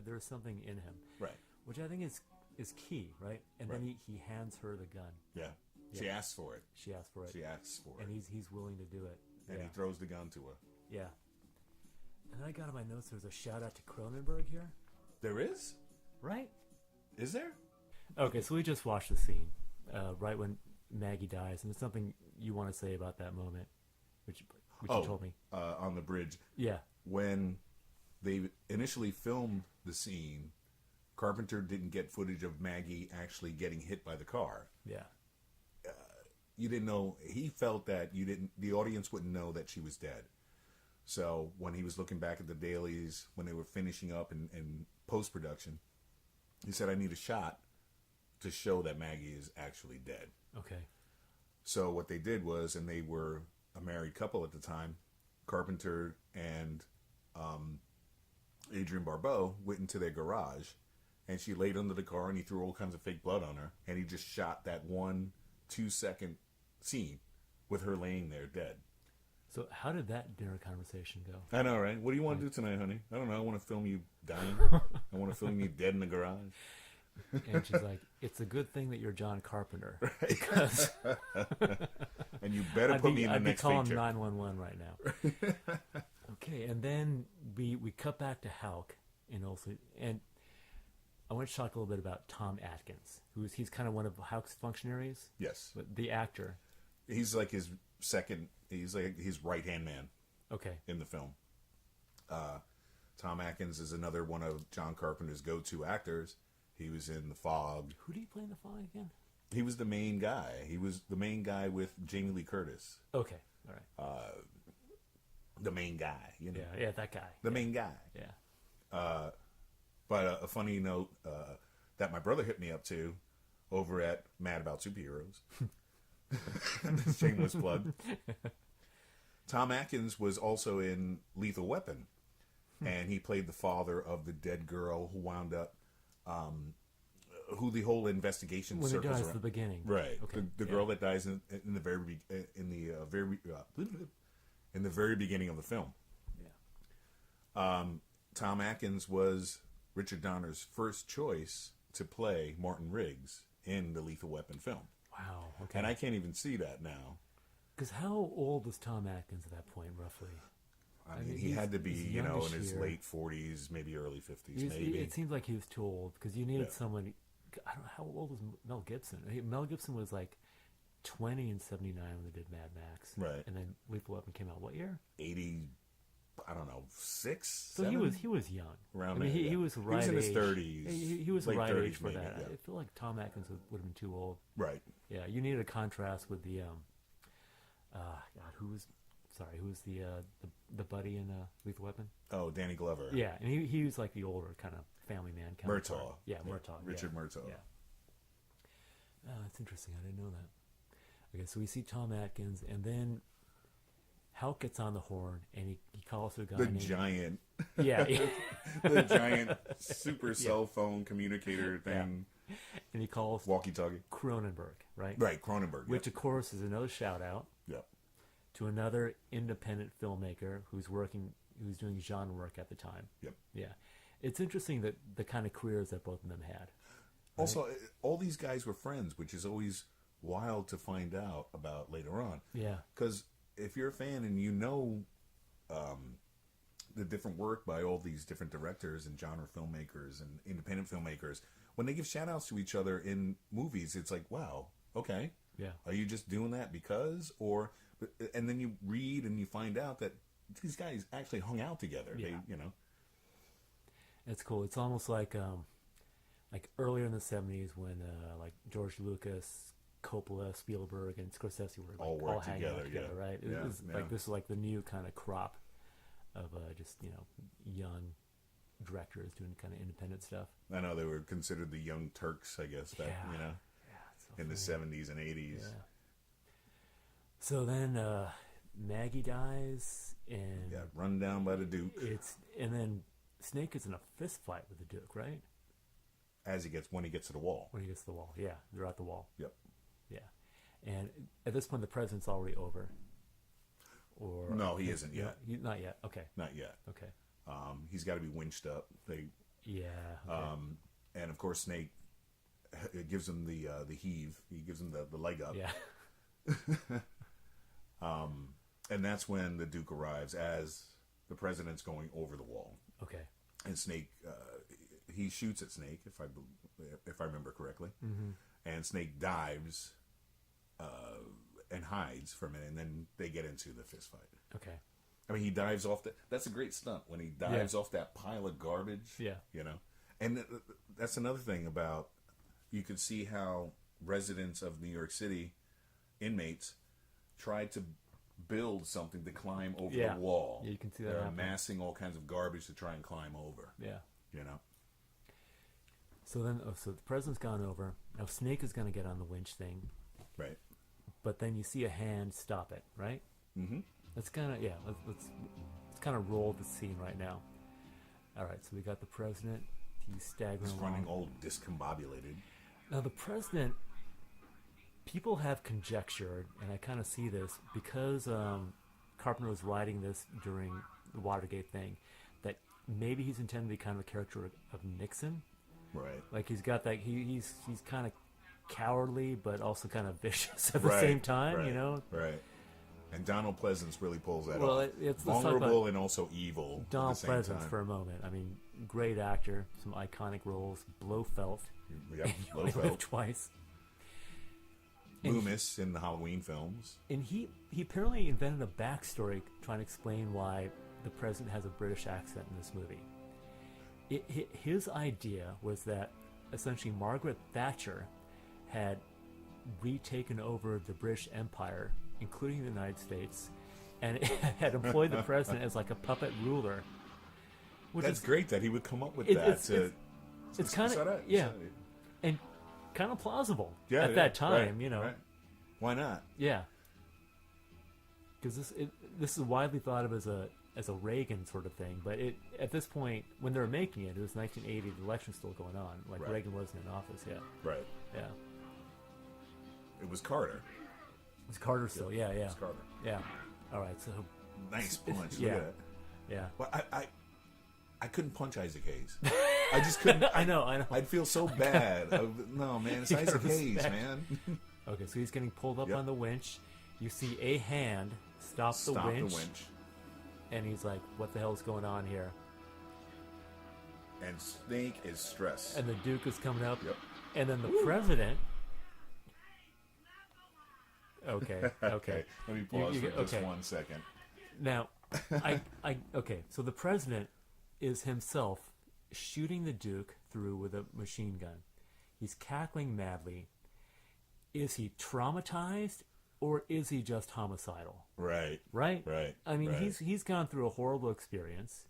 There's something in him. Right. Which I think is key, right? And then Right. he hands her the gun. Yeah. She Yeah. asks for it. She asks for it. She asks for and it. he's willing to do it. And yeah. he throws the gun to her. Yeah. And then I got in my notes there's a shout out to Cronenberg here. There is? Right? Is there? Okay, so we just watched the scene right when Maggie dies, and there's something you want to say about that moment, which you told me. On the bridge. Yeah, When they initially filmed the scene, Carpenter didn't get footage of Maggie actually getting hit by the car. yeah, You didn't know. He felt that the audience wouldn't know that she was dead. So when he was looking back at the dailies when they were finishing up in post production, he said, "I need a shot to show that Maggie is actually dead." okay, So what they did was, and they were a married couple at the time, Carpenter and Adrienne Barbeau went into their garage and she laid under the car, and he threw all kinds of fake blood on her, and he just shot that 1-2 second scene with her laying there dead. So how did that dinner conversation go? I know, right? What do you want to do tonight, honey? I don't know. I want to film you dying. I want to film you dead in the garage. And she's like, "It's a good thing that you're John Carpenter, because And you better put me in the I'd be next calling feature. 911 right now." Okay, and then we cut back to Hulk, and I want to talk a little bit about Tom Atkins, he's kind of one of Hulk's functionaries, Yes. but the actor. He's like his second, he's like his right-hand man Okay, in the film. Tom Atkins is another one of John Carpenter's go-to actors. He was in The Fog. who do you play in The Fog again? He was the main guy. He was the main guy with Jamie Lee Curtis. Okay, all right, The main guy, you know. yeah, that guy, The main guy. yeah. But a funny note that my brother hit me up to over at Mad About Superheroes. Shameless plug. Tom Atkins was also in Lethal Weapon, and he played the father of the dead girl who wound up, who the whole investigation When he circles dies around. at the beginning, Right, Okay, the girl that dies in the very beginning of the film. yeah. Tom Atkins was Richard Donner's first choice to play Martin Riggs in the Lethal Weapon film. Wow. Okay. And I can't even see that now. Because how old was Tom Atkins at that point, roughly? I mean, mean, he he's- had to be, he's in youngish his here. late 40s, maybe early 50s, He was- maybe. It seems like he was too old because you needed Yeah. someone. I don't know, how old was Mel Gibson? Mel Gibson was like 20 in 79 when they did Mad Max. Right. And then Lethal Weapon came out what year? 80, I don't know, 6, So 7? he was young. Around I mean, there, he yeah. was the He right was in his age. 30s, He was the late right 30s age for maybe, that. yeah. I feel like Tom Atkins would have been too old. Right. Yeah, you needed a contrast with the God, who was the buddy in Lethal Weapon? Oh, Danny Glover. Yeah, and he was like the older kind of family man counterpart. Murtaugh. Yeah, Murtaugh. Richard yeah. Murtaugh. Yeah. Oh, that's interesting. I didn't know that. Okay, so we see Tom Atkins, and then Hulk gets on the horn, and he calls to a guy The named... giant, Yeah, the giant super cell phone communicator thing, and he calls walkie-talkie. Cronenberg, right? Right, Cronenberg. Which, of course, is another shout-out Yep. to another independent filmmaker who's doing genre work at the time. Yep. Yeah. It's interesting that the kind of careers that both of them had. Also, all these guys were friends, which is always wild to find out about later on. Yeah. Because if you're a fan and you know the different work by all these different directors and genre filmmakers and independent filmmakers, when they give shout-outs to each other in movies, it's like, wow, okay. Yeah. Are you just doing that because? And then you read and you find out that these guys actually hung out together. Yeah. They, It's cool. It's almost like earlier in the 70s when like George Lucas, Coppola, Spielberg, and Scorsese were All like, work all hanging out together, together, yeah. right? It Yeah, was yeah. like this is like the new kind of crop of just young directors doing kind of independent stuff. I know they were considered the Young Turks, I guess, back, Yeah. Yeah, it's so in the funny. 70s and 80s. Yeah. So then Maggie dies, and Got run down by the Duke and then Snake is in a fist fight with the Duke, right? when he gets to the wall. When he gets to the wall. Yeah, they're at the wall. Yep. Yeah. And at this point, the president's already over. Or No, he isn't yet. Not yet. Okay. Not yet. Okay. He's got to be winched up. Yeah. Okay. And of course, Snake gives him the heave. He gives him the leg up. yeah. And that's when the Duke arrives as the president's going over the wall. Okay. And Snake, he shoots at Snake, if I remember correctly. Mm-hmm. And Snake dives and hides for a minute, and then they get into the fist fight. Okay. I mean, he dives off that's a great stunt when he dives off that pile of garbage. Yeah. And that's another thing about, you could see how residents of New York City, inmates, tried to build something to climb over Yeah. the wall. Yeah, you can see that They're happen. amassing all kinds of garbage to try and climb over. Yeah. So then, so the president's gone over. Now Snake is going to get on the winch thing, Right. but then you see a hand stop it, right? Mm-hmm. Let's kind of let's kind of roll the scene right now. All right, so we got the president. He's staggering He's along. running all discombobulated. Now, the president, people have conjectured, and I kind of see this, because Carpenter was writing this during the Watergate thing, that maybe he's intended to be kind of a character of Nixon. Right. Like, he's got that, he's kind of cowardly, but also kind of vicious at the Right, same time, right, you know? Right. And Donald Pleasance really pulls that Well, off. let's talk Vulnerable about and also evil at Donald the same Pleasance time. for a moment. I mean, great actor, some iconic roles, Blofeld, Yeah, and You Only Live Blofeld. Twice. And Loomis in the Halloween films. And he apparently invented a backstory trying to explain why the president has a British accent in this movie. His idea was that essentially Margaret Thatcher had retaken over the British Empire, including the United States, and had employed the president as like a puppet ruler. Which That's is, great that he would come up with It- that. it's kind of, yeah, and kind of plausible at that time, you know. Right. Why not? Yeah, because this is widely thought of as a Reagan sort of thing, but at this point when they were making it, it was 1980. The election's still going on. Like Right. Reagan wasn't in office yet. Right. Yeah, It was Carter. it was Carter still. Yeah, It yeah, was Carter. yeah. All right, so Nice punch. Yeah. Look at that. yeah, Well, I couldn't punch Isaac Hayes. I just couldn't. I know. I'd feel so bad. No, man, it's You gotta Isaac Hayes, respect. man. Okay, so he's getting pulled up Yep. on the winch. You see a hand stop the Stop winch, the winch. and he's like, "What the hell is going on here?" And Snake is stressed. And the Duke is coming up, Yep. and then the president. Okay. Okay, let me pause You- for just okay. 1 second. Now, okay. So the president is himself shooting the Duke through with a machine gun. He's cackling madly. Is he traumatized, or is he just homicidal? Right. Right. Right, I mean, right. he's gone through a horrible experience.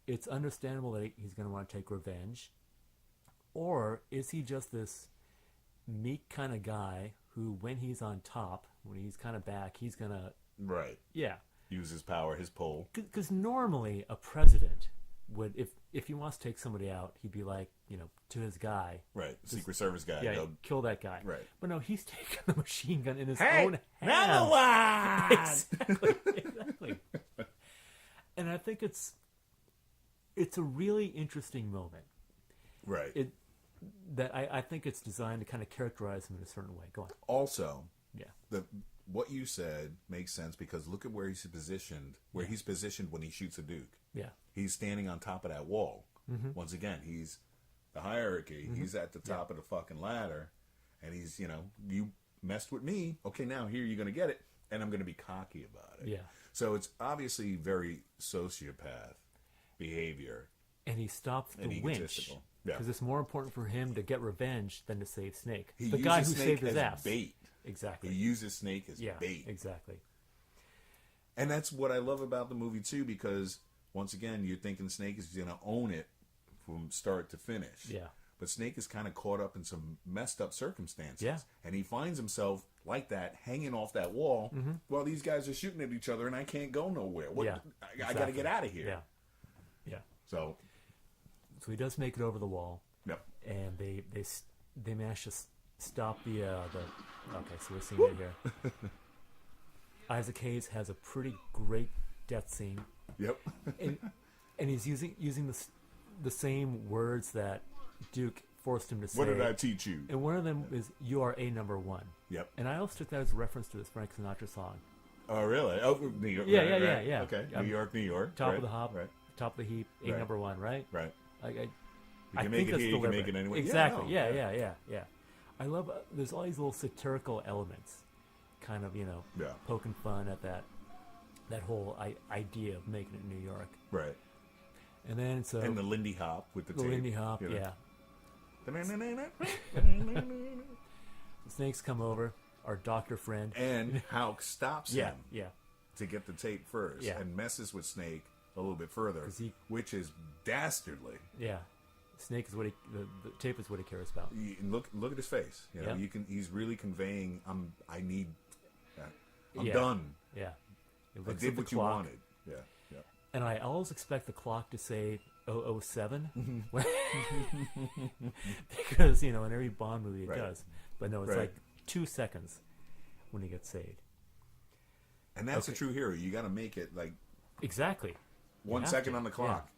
It's understandable that he's going to want to take revenge, or is he just this meek kind of guy who, when he's on top, when he's kind of back, he's gonna, Right. yeah. Use his power, his pull. Because normally a president would, if he wants to take somebody out, he'd be like, you know, to his guy, Right. Secret Service guy. yeah, Go, kill that guy. Right. But no, he's taking the machine gun in his Hey, own another hands. one! Exactly. And I think it's a really interesting moment. Right. That I think it's designed to kind of characterize him in a certain way. Go on. Also, Yeah. what you said makes sense because look at where he's positioned. Where he's positioned when he shoots a Duke. Yeah. He's standing on top of that wall. Mm-hmm. Once again, he's the hierarchy. He's at the top of the fucking ladder, and he's, you know, you messed with me. Okay, now here you're gonna get it, and I'm gonna be cocky about it. Yeah. So it's obviously very sociopath behavior. And he stopped the And winch egotistical. Yeah. because it's more important for him to get revenge than to save Snake. He the uses guy who Snake saved his as ass. bait. Exactly. He uses Snake as Yeah. bait. Exactly. And that's what I love about the movie too, because once again, you're thinking Snake is going to own it from start to finish. Yeah. But Snake is kind of caught up in some messed up circumstances. Yeah. And he finds himself like that, hanging off that wall, while these guys are shooting at each other, and I can't go nowhere. What, Yeah. I got to Exactly. get out of here. Yeah. Yeah. So, So he does make it over the wall, yep. and they manage to stop the. Okay, so we're seeing it here. Isaac Hayes has a pretty great death scene, Yep. and he's using the same words that Duke forced him to say. What did I teach you? And one of them is "You are a number one." Yep. And I also took that as a reference to this Frank Sinatra song, Oh, really? Oh, New York. Yeah, right, yeah, right. yeah. Okay. Um, New York, New York. "Top right, of the Hop, Right. Top of the Heap, a Right. number one." Right? Right. I You can make think it that's here, you can make deliberate. it anywhere. Exactly. Yeah, Yeah. I love. There's all these little satirical elements, kind of, you know, Yeah. poking fun at that whole idea of making it New York. Right. And then so And the Lindy Hop with the the tape. Lindy Hop, you know. yeah. The snakes come over. Our doctor friend. And Houck stops Yeah, him yeah, to get the tape first Yeah. and messes with Snake a little bit further, 'Cause he- which is dastardly. yeah. Snake is what the tape is what he cares about. Look at his face. You know, Yeah. he's really conveying I'm Yeah. done. Yeah. He I looks did at the what you clock, wanted. Yeah. and I always expect the clock to say 007, because in every Bond movie it Right. does, but no, it's Right. like 2 seconds when he gets saved. And that's Okay. a true hero. You got to make it like Exactly. 1 have second to, on the clock.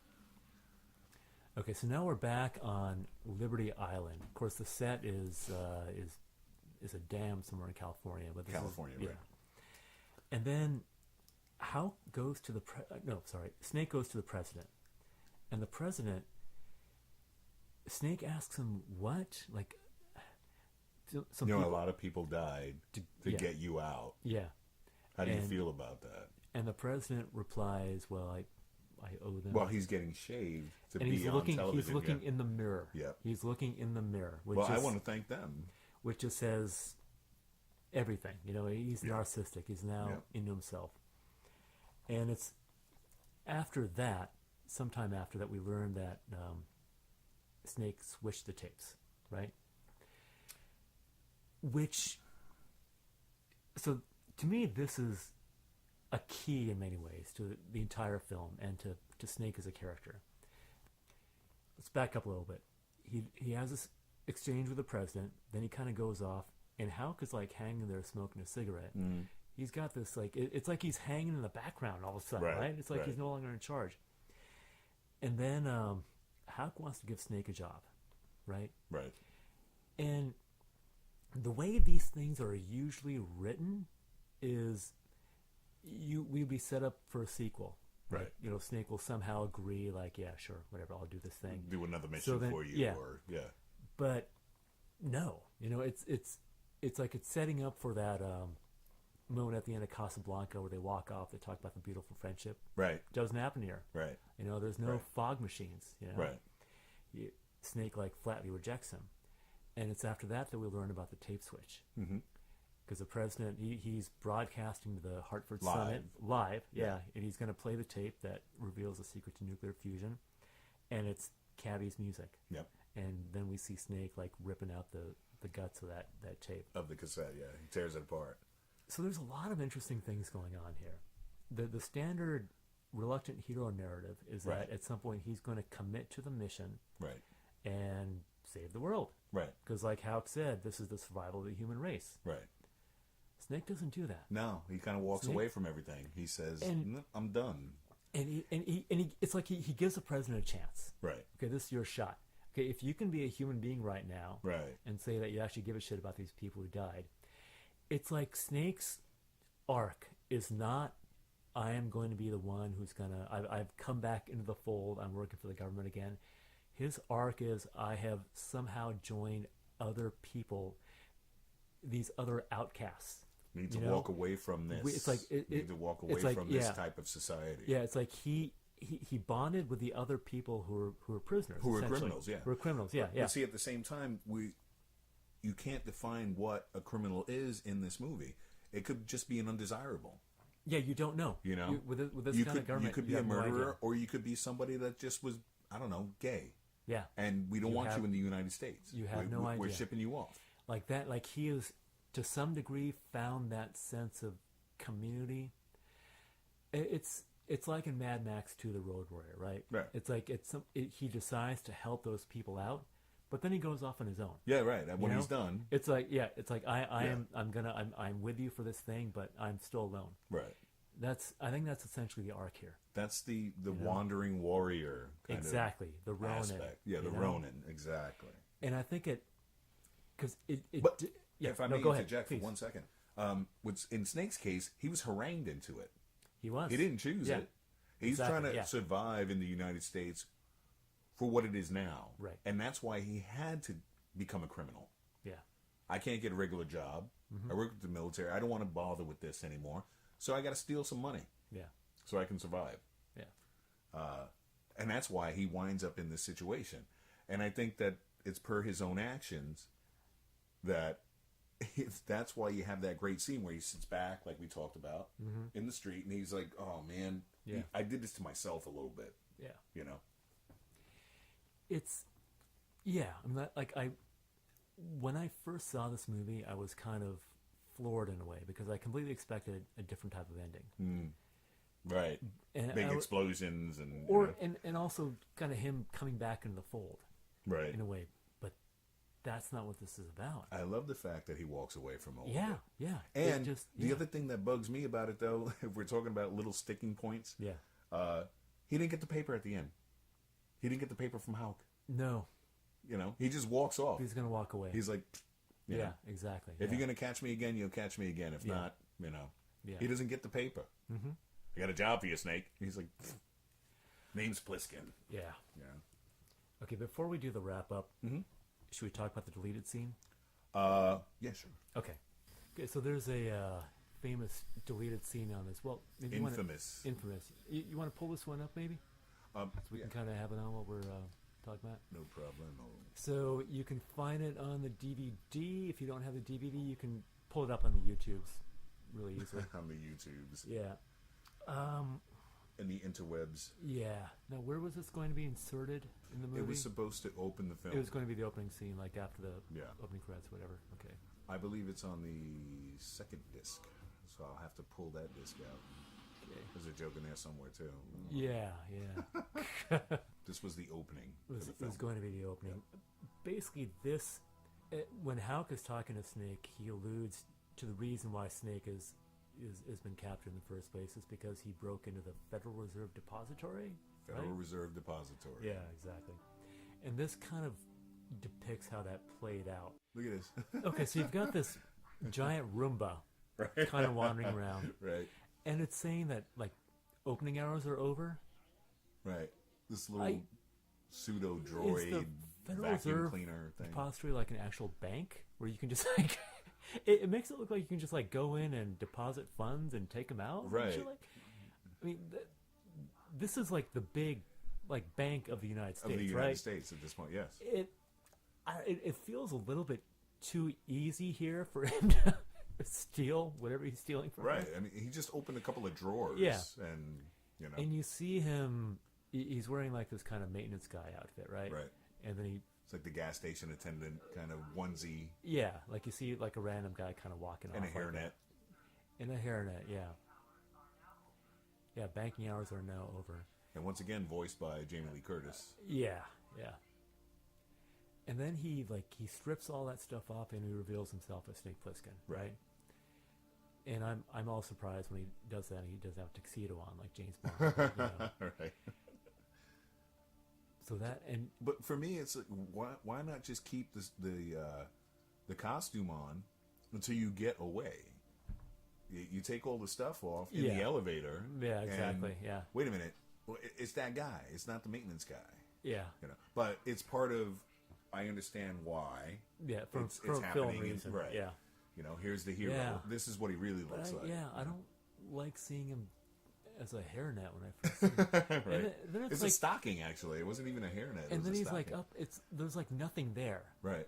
Okay, so now we're back on Liberty Island. Of course, the set is a dam somewhere in California, but this California, is, right. And then Snake goes to the president, and the president, Snake asks him what, like, some A people, lot of people died to yeah. get you out. yeah, How do you And- feel about that? and the president replies, "Well, I owe them." Well, he's getting shaved to and be he's on looking. television. He's looking yeah. in the mirror. Yeah. He's looking in the mirror. Which Well, I is- want to thank them. which just says everything. He's narcissistic. He's now Yeah. into himself. And it's sometime after that, we learn that Snake switched the tapes, right? So to me, this is a key in many ways to the entire film and to Snake as a character. Let's back up a little bit. He has this exchange with the president, then he kind of goes off, and Hauk is like hanging there smoking a cigarette. He's got this it's like he's hanging in the background all of a sudden, right? It's like right. he's no longer in charge. And then Hauk wants to give Snake a job, right? Right. And the way these things are usually written is we'd be set up for a sequel. Right. Snake will somehow agree, like, yeah, sure, whatever, I'll do this thing. Do another mission then- for you, yeah. or yeah. But no, it's like it's setting up for that moment at the end of Casablanca where they walk off. They talk about the beautiful friendship. Right. Doesn't happen here. Right. There's no Right. fog machines. Right. Snake like flatly rejects him, and it's after that we learn about the tape switch. Mm-hmm. Because the president, he's broadcasting to the Hartford Live. Summit live, Yeah. and he's going to play the tape that reveals the secret to nuclear fusion, and it's Cabby's music. Yep. And then we see Snake like ripping out the guts of that tape. Of the cassette, yeah. He tears it apart. So there's a lot of interesting things going on here. The standard reluctant hero narrative is Right. that at some point he's going to commit to the mission Right. and save the world. Right. Because like Hauk said, this is the survival of the human race. Right. Snake doesn't do that. No, he kind of walks Snake- away from everything. He says, And- I'm done. And he it's like he gives the president a chance. Right. Okay, this is your shot. Okay, if you can be a human being right now Right. and say that you actually give a shit about these people who died, it's like Snake's arc is not, I am going to be the one who's gonna, I've come back into the fold, I'm working for the government again. His arc is, I have somehow joined other people, these other outcasts. Need to You know? walk away from this. It's like Need to walk away it's like, from this yeah. type of society. Yeah, it's like he bonded with the other people who were prisoners, Who were essentially. criminals, yeah. Who were criminals, yeah, yeah. But see, at the same time, you can't define what a criminal is in this movie. It could just be an undesirable. Yeah, you don't know. You know, with this you kind could of government, you could be a have no murderer, idea. or you could be somebody that just was, I don't know, gay. Yeah, And we don't want have- you in the United States. you have no We're idea. shipping you off. like that. Like he is to some degree found that sense of community. It's like in Mad Max 2: The Road Warrior, right? Right. It's like he decides to help those people out, but then he goes off on his own. Yeah, right. And when You he's know? done, It's like it's like I Yeah. I'm with you for this thing, but I'm still alone. right. I think that's essentially the arc here. That's the wandering warrior kind Exactly, the of Ronin. aspect. Yeah, the you know? Ronin, exactly. And I think because it But yeah, if I no, may go ahead, interject please. for 1 second, in Snake's case, he was harangued into it. He was. He didn't choose Yeah. it. He's Exactly, trying to yeah. survive in the United States for what it is now. Right. And that's why he had to become a criminal. Yeah. I can't get a regular job. Mm-hmm. I work with the military. I don't want to bother with this anymore. So I got to steal some money Yeah. so I can survive. Yeah. And that's why he winds up in this situation. And I think that it's per his own actions that that's why you have that great scene where he sits back, like we talked about, in the street, and he's like, "Oh man, Yeah. I did this to myself a little bit," Yeah. you know. It's I'm not like when I first saw this movie, I was kind of floored in a way because I completely expected a different type of ending. Right. And Big I w- explosions and or and also kind of him coming back into the fold right. in a way. But that's not what this is about. I love the fact that he walks away from all of Yeah, it. yeah. And It just, the yeah. other thing that bugs me about it, though, if we're talking about little sticking points, Yeah. he didn't get the paper at the end. He didn't get the paper from Hulk. No, You know, he just walks off. he's gonna walk away. He's like, you yeah, know, exactly. if yeah. you're gonna catch me again, you'll catch me again. If Yeah. not, you know, Yeah. he doesn't get the paper. Mm-hmm. I got a job for you, Snake. He's like, name's Pliskin. Yeah. Yeah. Okay, before we do the wrap up, should we talk about the deleted scene? Yeah, sure. Okay. Okay, so there's a famous deleted scene on this. Well, maybe Infamous. Infamous. You want to pull this one up, maybe? So we Yeah. can kind of have it on what we're talking about. No problem. So you can find it on the DVD. If you don't have the DVD, you can pull it up on the YouTubes really easily. On the YouTubes Yeah. and the interwebs. Yeah. Now, where was this going to be inserted in the movie? It was supposed to open the film. It was going to be the opening scene, like after the Yeah. opening credits, whatever. Okay. I believe it's on the second disc, so I'll have to pull that disc out. Okay. There's a joke in there somewhere too. Yeah, yeah. This was the opening It was, for the it film. was going to be the opening. Basically, this when Hulk is talking to Snake, he alludes to the reason why Snake has been captured in the first place is because he broke into the Federal Reserve Depository. Federal right? Reserve Depository. Yeah, exactly. And this kind of depicts how that played out. Look at this. Okay, so you've got this giant Roomba kind of wandering around, Right. and it's saying that like opening hours are over. Right. This little pseudo Is the droid Federal vacuum Reserve cleaner thing. Depository like an actual bank where you can just like it makes it look like you can just like go in and deposit funds and take them out. and Right. shit like, I mean, this is like the big like bank of the United States, Of the United right? States at this point, yes. It feels a little bit too easy here for him to steal whatever he's stealing from. Right. I mean, he just opened a couple of drawers. Yeah. And, you know. And you see him. He's wearing like this kind of maintenance guy outfit, right? Right. And then he. It's like the gas station attendant kind of onesie Yeah, like you see like a random guy kind of walking and a off. like hairnet. that. In a hairnet, yeah. Yeah, banking hours are now over. And once again, voiced by Jamie Lee Curtis. Yeah, yeah. And then he strips all that stuff off and he reveals himself as Snake Plissken, right? And I'm all surprised when he does that. He doesn't have a tuxedo on like James Bond. You know? Right. So that and But for me, it's like, why not just keep the costume on until you get away? You take all the stuff off in Yeah. the elevator. Yeah, and exactly, yeah. Wait a minute. Well, it's that guy. It's not the maintenance guy. yeah, You know. But it's part of. I understand why. yeah, from It's film happening. reason, Right. yeah. You know, here's the hero. Yeah. This is what he really But looks like. I don't like seeing him as a hairnet when I first see him. Right. And then it's it's a like, stocking, actually. It wasn't even a hairnet. It and was then a he's like stocking. there's like nothing there. Right.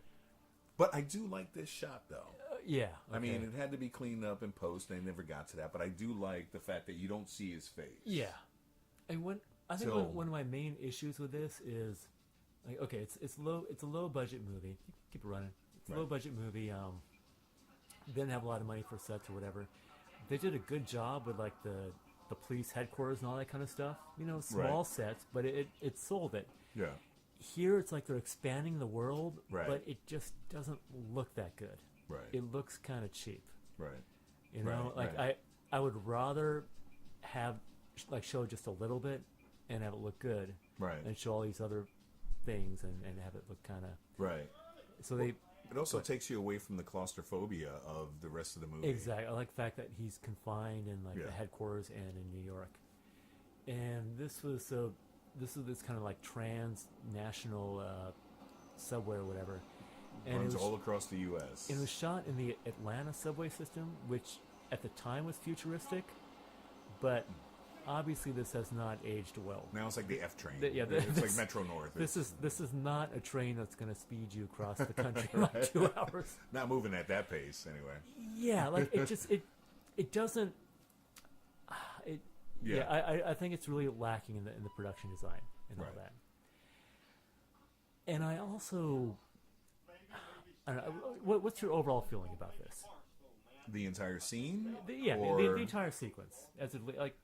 But I do like this shot, though. Yeah, I mean, okay. it had to be cleaned up in post. They never got to that, but I do like the fact that you don't see his face. Yeah, and I think So- one of my main issues with this is, like, okay, it's a low budget movie. Keep it running. It's a Right. low budget movie. Didn't have a lot of money for sets or whatever. They did a good job with like the police headquarters and all that kind of stuff. You know, small Right. sets, but it sold it. Yeah. Here, it's like they're expanding the world, Right. but it just doesn't look that good. Right. It looks kind of cheap. Right. You know, Right, like right. I would rather have like show just a little bit and have it look good, Right. and show all these other things and have it look kind of. Right. So they It also takes you away from the claustrophobia of the rest of the movie. exactly. I like the fact that he's confined in like Yeah. the headquarters and in New York, and this was this kind of like transnational subway or whatever, and Runs it was, all across the U.S. it was shot in the Atlanta subway system, which at the time was futuristic, but obviously this has not aged well. Now it's like the F train. Yeah, it's this- like Metro North. This It's is not a train that's going to speed you across the country in like 2 hours. not moving at that pace, anyway. Yeah, like it just it doesn't. It Yeah. I think it's really lacking in the production design and all Right. that. And I also, I don't know, what's your overall feeling about this? The entire scene? The Or- entire sequence as it like.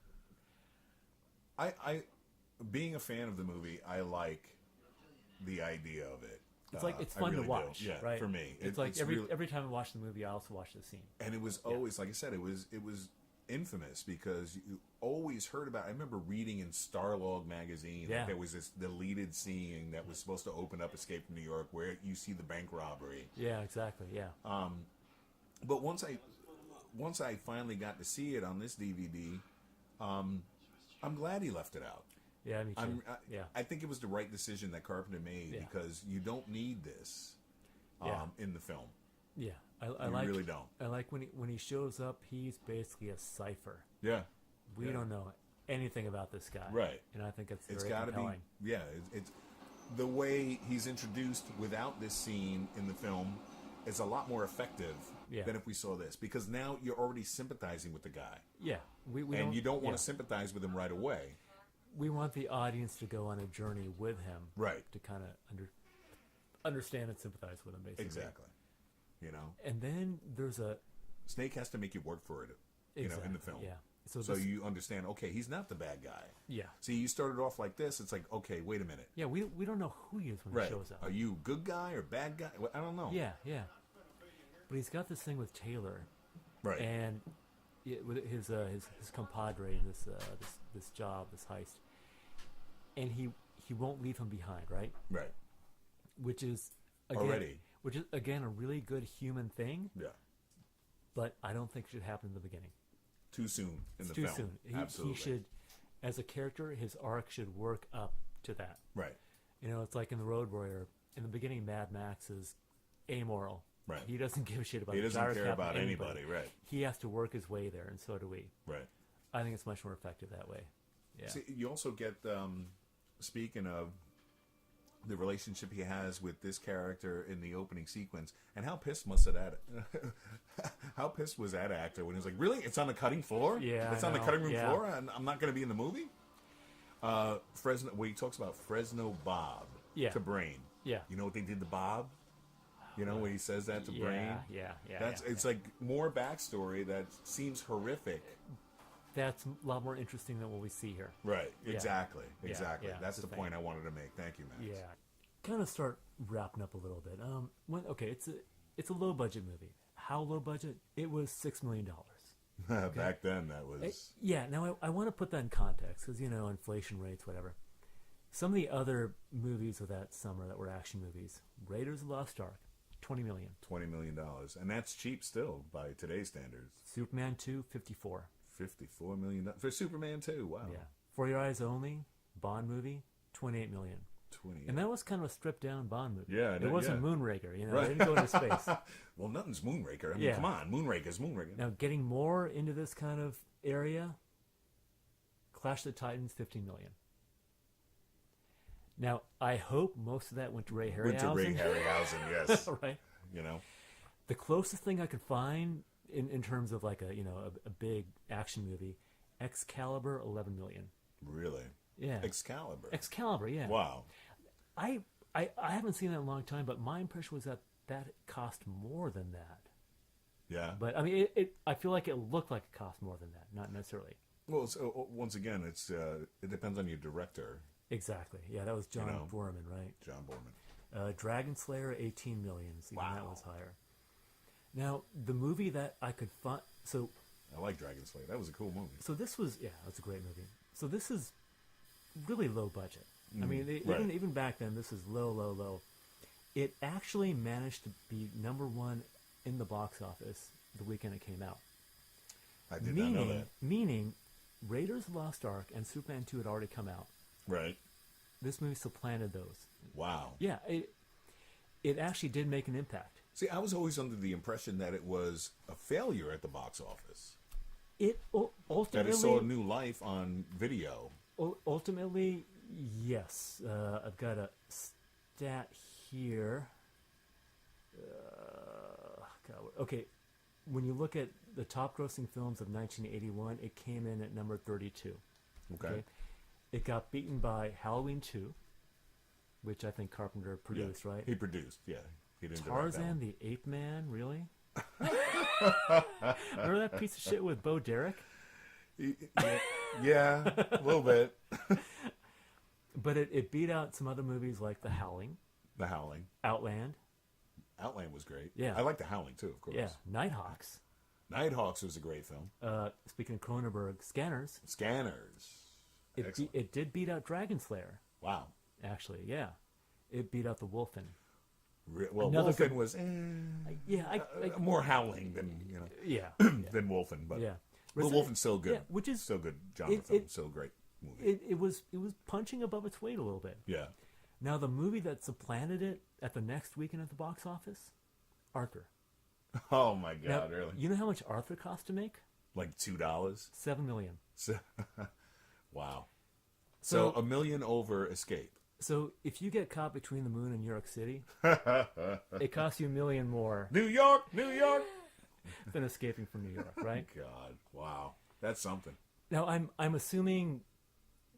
I being a fan of the movie, I like the idea of it. It's like it's I fun really to watch, do. Yeah, right? for me, It's like it's every really- every time I watch the movie, I also watch the scene. and it was always like I said, it was infamous because you always heard about. I remember reading in Starlog magazine Yeah. that there was this deleted scene that was supposed to open up Escape from New York, where you see the bank robbery. Yeah, exactly. Yeah, But once I finally got to see it on this DVD, I'm glad he left it out. yeah, me too. Yeah, I think it was the right decision that Carpenter made Yeah. because you don't need this Yeah. in the film. yeah. I You like really don't. I like when he shows up. He's basically a cipher. Yeah, We Yeah. don't know anything about this guy, Right. And I think it's it's very got to compelling. be. Yeah, it's the way he's introduced without this scene in the film is a lot more effective Yeah. than if we saw this because now you're already sympathizing with the guy, Yeah, we and you don't want yeah. to sympathize with him right away. We want the audience to go on a journey with him, Right. To kind of understand and sympathize with him, basically. Exactly. You know, And then there's a Snake has to make you work for it. You know, in the Exactly, film. yeah. So So this- you understand. Okay, he's not the bad guy. yeah, See, you started off like this. It's like, okay, wait a minute. yeah. We don't know who he is when Right. he shows up. Are you good guy or bad guy? Well, I don't know. Yeah, yeah. But he's got this thing with Taylor, Right. and with his compadre in this job, this heist, and he won't leave him behind, right? right. Which is Already. which is again a really good human thing, Yeah. but I don't think it should happen in the beginning. Too soon in It's the too film. soon. He Absolutely. should, as a character, his arc should work up to that. Right. You know, it's like in The Road Warrior. In the beginning, Mad Max is amoral. Right. He doesn't give a shit about He the doesn't care gyrocap about anybody. anybody, right. He has to work his way there, and so do we. Right. I think it's much more effective that way. Yeah. See, you also get, speaking of the relationship he has with this character in the opening sequence, and how pissed must that how pissed was that actor when he was like, "Really? It's on the cutting floor? Yeah, it's I on the know. cutting room Yeah. floor, and I'm not going to be in the movie." Fresno, where he talks about Fresno Bob Yeah. to Brain. Yeah. You know what they did to Bob? You know when he says that to Yeah, Brain? yeah. That's yeah. it's like more backstory that seems horrific. That's a lot more interesting than what we see here. Right. Yeah. Exactly. Yeah, Exactly. yeah, That's it's the a point thing. I wanted to make. Thank you, Max. Yeah. Kind of start wrapping up a little bit. It's a low budget movie. How low budget? It was $6 million. Back then, that was Yeah. Now I want to put that in context because inflation rates, whatever. Some of the other movies of that summer that were action movies: Raiders of the Lost Ark, $20 million. $20 million, and that's cheap still by today's standards. Superman 2, 54. $54 million for Superman 2. Wow. Yeah. For Your Eyes Only, Bond movie, $28 million. 20. And that was kind of a stripped down Bond movie. Yeah, It wasn't yeah. Moonraker, Right. They didn't go into space. Well, nothing's Moonraker. I mean, Yeah. come on, Moonraker's Moonraker. Now, getting more into this kind of area, Clash of the Titans, $15 million. Now, I hope most of that went to Ray Harryhausen. Went to Ray Harryhausen, yes. Right. You know, The closest thing I could find in terms of like a big action movie, Excalibur, $11 million. really. Yeah. Excalibur. Excalibur, yeah. Wow. I haven't seen that in a long time, but my impression was that cost more than that. Yeah. But I mean, I feel like it looked like it cost more than that, not necessarily. Well, so, once again, it depends on your director, Exactly. Yeah, that was John know. Boorman, right? John Borman. Dragon Slayer, 18 million. So even Wow. that was higher. Now, the movie that I could find, so I like Dragon Slayer. That was a cool movie. this was, that's a great movie. So this is really low budget. I mean, right. even back then, this is low. It actually managed to be #1 in the box office the weekend it came out. I did not know that. Meaning, Raiders of the Lost Ark and Superman 2 had already come out. Right. This movie supplanted those. Wow. Yeah, it actually did make an impact. See, I was always under the impression that it was a failure at the box office. It ultimately That it saw new life on video. ultimately, yes. I've got a stat here. Okay, when you look at the top grossing films of 1981, it came in at number 32. Okay. It got beaten by Halloween 2, which I think Carpenter produced, Yeah. right? He produced, yeah. He didn't direct that Tarzan one. the Ape Man, really? Remember that piece of shit with Bo Derek? Yeah, a little bit. But it beat out some other movies like The Howling, The Howling. Outland, Outland was great. Yeah. I like The Howling too, of course. yeah, Nighthawks. Nighthawks was a great film. Speaking of Cronenberg, Scanners. Scanners. Excellent. It did beat out Dragon Slayer, Wow. actually. Yeah, it beat out The Wolfen. Well, Another Wolfen good- was Yeah, more Howling than yeah, than Wolfen, but yeah. Well, Wolfen's still good. Yeah, which is still good genre it- film. it- Still a great movie. it was punching above its weight a little bit. Yeah. Now the movie that supplanted it at the next weekend at the box office, Arthur. Oh my Now, God! Really? You know how much Arthur cost to make? Like $2? $7 million. So, wow. So- So $1 million over Escape. So if you get caught between the moon and New York City, it costs you $1 million more New York, New York. than escaping from New York, right? God, wow, that's something. Now I'm assuming.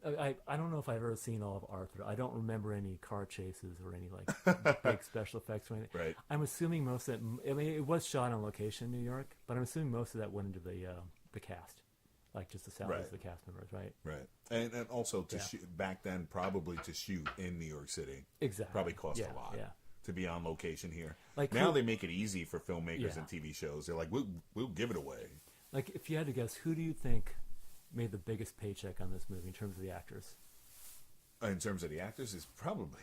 I don't know if I've ever seen all of Arthur. I don't remember any car chases or any like big special effects or anything. Right. I'm assuming most of it. I mean, it was shot on location in New York, but I'm assuming most of that went into the cast, like just the salaries of Right. the cast members, right? Right, and also to Yeah. shoot back then, probably to shoot in New York City, Exactly. probably cost Yeah, a lot. yeah. To be on location here. Like now who- they make it easy for filmmakers Yeah. and TV shows. They're like, we'll give it away. Like, if you had to guess, who do you think made the biggest paycheck on this movie in terms of the actors? In terms of the actors, it's probably,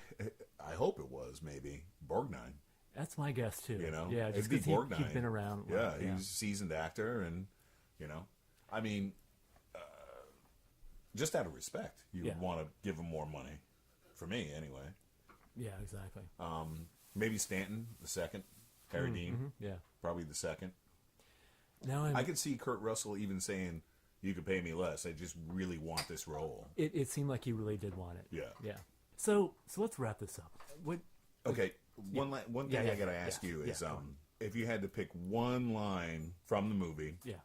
I hope it was maybe Borgnine. That's my guess too. You know, yeah, just It'd be because Borgnine. he'd been around. Yeah, well, he's a seasoned actor, and you know, I mean, just out of respect, you Yeah. would want to give him more money. For me, anyway. yeah, exactly. Maybe Stanton, the second. Harry Dean, Yeah. probably the second. Now I could see Kurt Russell even saying, "You could pay me less. I just really want this role." it seemed like he really did want it. Yeah. Yeah. So let's wrap this up. What? Okay, one thing Yeah, yeah, I gotta ask yeah, you is, yeah. if you had to pick one line from the movie, Yeah.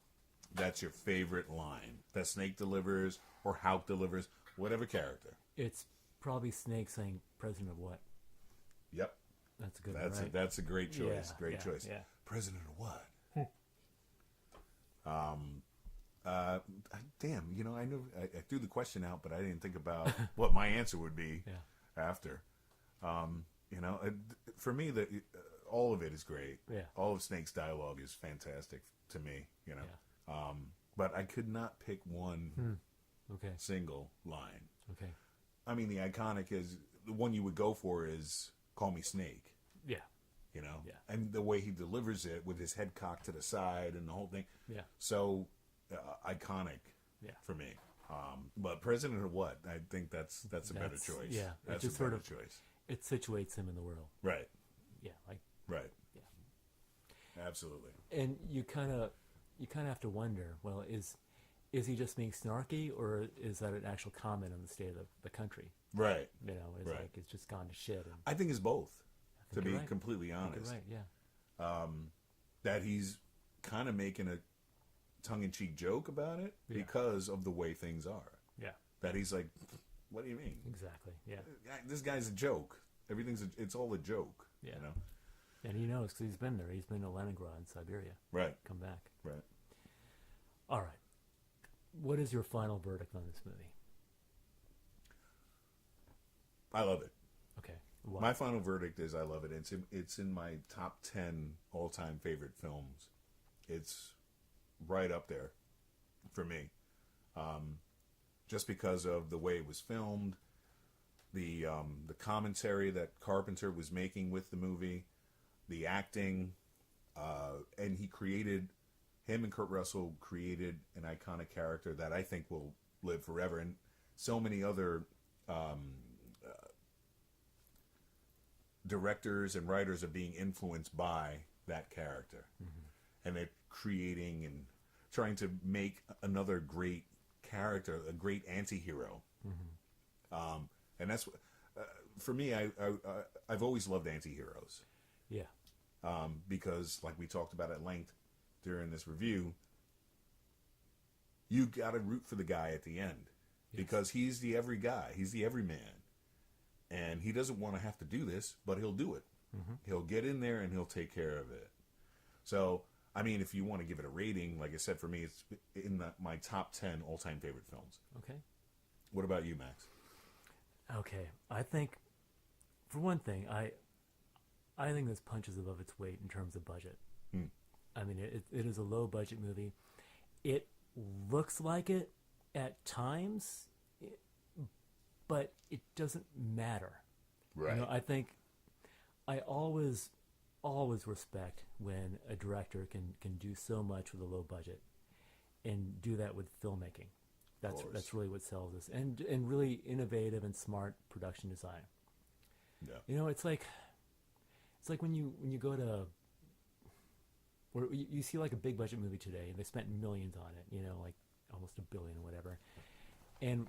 that's your favorite line that Snake delivers or Houck delivers, whatever character. It's probably Snake saying "President of what?" Yep, That's a good that's one, right? that's a great choice. Yeah, Great yeah, choice. yeah. President of what? Damn, you know, I knew I threw the question out, but I didn't think about what my answer would be Yeah. after. You know, for me, all of it is great. Yeah. All of Snake's dialogue is fantastic to me. You know, Yeah. but I could not pick one Okay. single line. Okay. I mean, the iconic is the one you would go for is "Call me Snake." Yeah. You know, Yeah. and the way he delivers it with his head cocked to the side and the whole thing. Yeah. So iconic Yeah. for me. But President of what? I think that's a better That's- choice. yeah, it that's just a sort better of- choice. It situates him in the world. Right, Yeah. Like. right, Yeah. absolutely. And you kind of have to wonder. Well, is he just being snarky, or is that an actual comment on the state of the country? Right. You know, it's Right. like it's just gone to shit. And I think it's both. To think be you're right. completely I think honest, you're right. Yeah. that he's kind of making a tongue-in-cheek joke about it Yeah. because of the way things are. Yeah. That he's like, "What do you mean? Exactly. Yeah. This guy's a joke. It's all a joke." Yeah. You know. And he knows because he's been there. He's been to Leningrad in Siberia. Right. Come back. Right. All right. What is your final verdict on this movie? I love it. Okay. Why? My final verdict is I love it. It's in my top 10 all-time favorite films. It's right up there for me. Just because of the way it was filmed, the commentary that Carpenter was making with the movie, the acting, and him and Kurt Russell created an iconic character that I think will live forever. And so many other directors and writers are being influenced by that character. And they're creating and trying to make another great character, a great anti-hero. And that's for me. I've always loved anti-heroes Yeah. because, like we talked about at length during this review, you got to root for the guy at the end because he's the every guy, he's the everyman, and he doesn't want to have to do this, but he'll do it. He'll get in there and he'll take care of it. So I mean, if you want to give it a rating, like I said, for me, it's in my top 10 all-time favorite films. Okay. What about you, Max? Okay. I think, for one thing, I think this punches above its weight in terms of budget. I mean, it is a low-budget movie. It looks like it at times, but it doesn't matter. Right. You know, I think I always respect when a director can do so much with a low budget and do that with filmmaking. That's really what sells us, and really innovative and smart production design. Yeah. You know, it's like when you go to where you see like a big budget movie today and they spent millions on it, you know, like almost $1 billion or whatever. And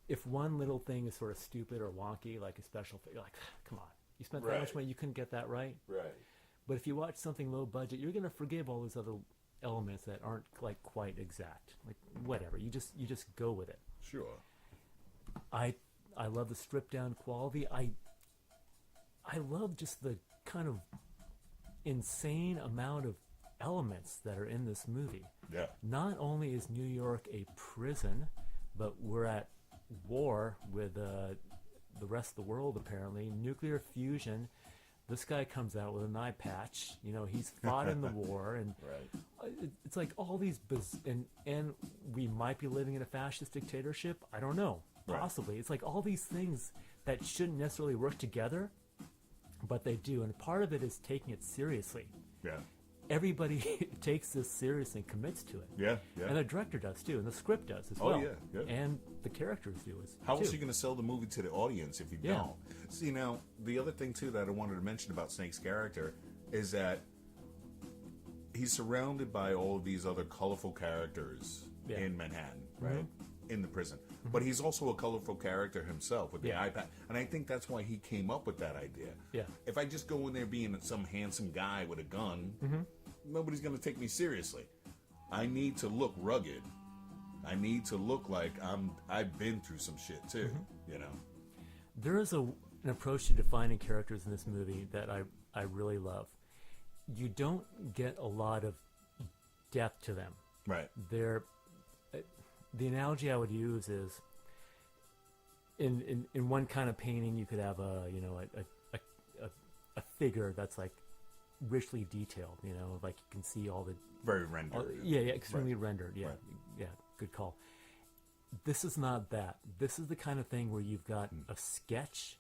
if one little thing is sort of stupid or wonky, like a special thing, you're like, come on, you spent that much money, you couldn't get that right. Right. But if you watch something low budget, you're going to forgive all those other elements that aren't like quite exact. Like whatever, you just go with it. Sure. I love the stripped down quality. I love just the kind of insane amount of elements that are in this movie. Yeah. Not only is New York a prison, but we're at war with the rest of the world, apparently. Nuclear fusion. This guy comes out with an eye patch. You know, he's fought in the war, and Right. it's like all these and we might be living in a fascist dictatorship. I don't know. Right. Possibly. It's like all these things that shouldn't necessarily work together, but they do. And part of it is taking it seriously. Yeah. Everybody takes this seriously and commits to it. Yeah. Yeah. And the director does too, and the script does as Oh, well. yeah, yeah. And the characters do as How too. else are you going to sell the movie to the audience if you Yeah. don't? See, now, the other thing, too, that I wanted to mention about Snake's character is that he's surrounded by all of these other colorful characters Yeah. in Manhattan, right? In the prison. But he's also a colorful character himself with the Yeah. iPad. And I think that's why he came up with that idea. Yeah. If I just go in there being some handsome guy with a gun, nobody's going to take me seriously. I need to look rugged. I need to look like I've been through some shit too, you know. There is an approach to defining characters in this movie that I really love. You don't get a lot of depth to them. Right. The analogy I would use is in one kind of painting you could have a figure that's like richly detailed, you know, like you can see all the Very rendered. yeah, extremely Right. rendered. Yeah, Right. yeah, good call. This is not that. This is the kind of thing where you've got a sketch,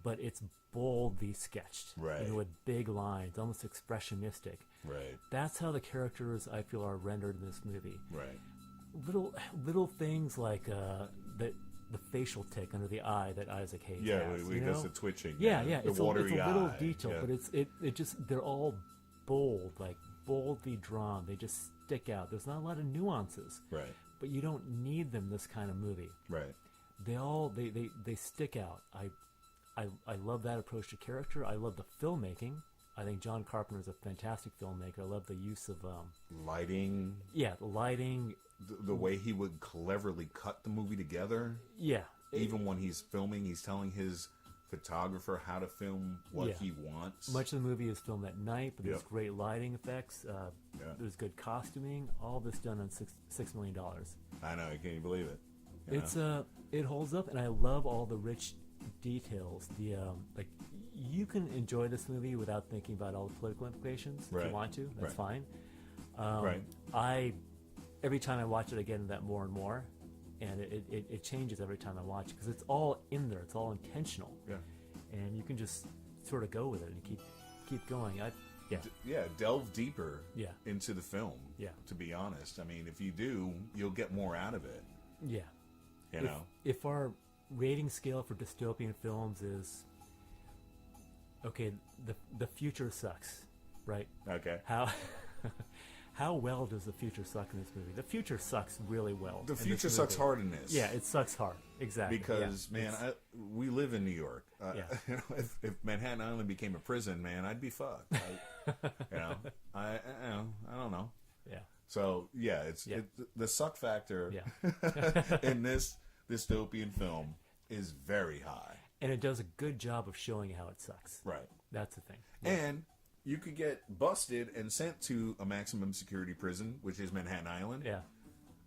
but it's boldly sketched, Right. you know, with big lines, almost expressionistic. Right. That's how the characters I feel are rendered in this movie. Right. Little things like the facial tick under the eye that Isaac Hayes Yeah, has. we you does know? the twitching. Yeah, the it's watery a little eye, detail, yeah. but it just they're all bold, like boldly drawn. They just stick out. There's not a lot of nuances, Right. but you don't need them in this kind of movie. Right. They stick out. I love that approach to character. I love the filmmaking. I think John Carpenter is a fantastic filmmaker. I love the use of Lighting, the lighting. the way he would cleverly cut the movie together. Yeah, Even when he's filming, he's telling his photographer how to film what Yeah. he wants. Much of the movie is filmed at night, but there's Yep. great lighting effects. Yeah. There's good costuming. All this done on $6 million. I know, I can't believe it. You It's know? it holds up, and I love all the rich details. The like, you can enjoy this movie without thinking about all the political implications. If Right. you want to, that's Right. fine. Right. Every time I watch it, I get into that more and more, and it changes every time I watch it because it's all in there. It's all intentional. Yeah. And you can just sort of go with it and keep going. Yeah. Delve deeper Yeah. into the film. Yeah. To be honest, I mean, if you do, you'll get more out of it. Yeah. You know. If our rating scale for dystopian films is okay, the future sucks, right? Okay. How well does the future suck in this movie? The future sucks really well. The in this future sucks movie. hard in this. Yeah, it sucks hard. Exactly. Because yeah. man, we live in New York. Yeah. You know, if Manhattan Island became a prison, man, I'd be fucked. I don't know. Yeah. So yeah, Yeah. the suck factor Yeah. in this dystopian film is very high. And it does a good job of showing how it sucks. Right. That's the thing. And you could get busted and sent to a maximum security prison, which is Manhattan Island, Yeah.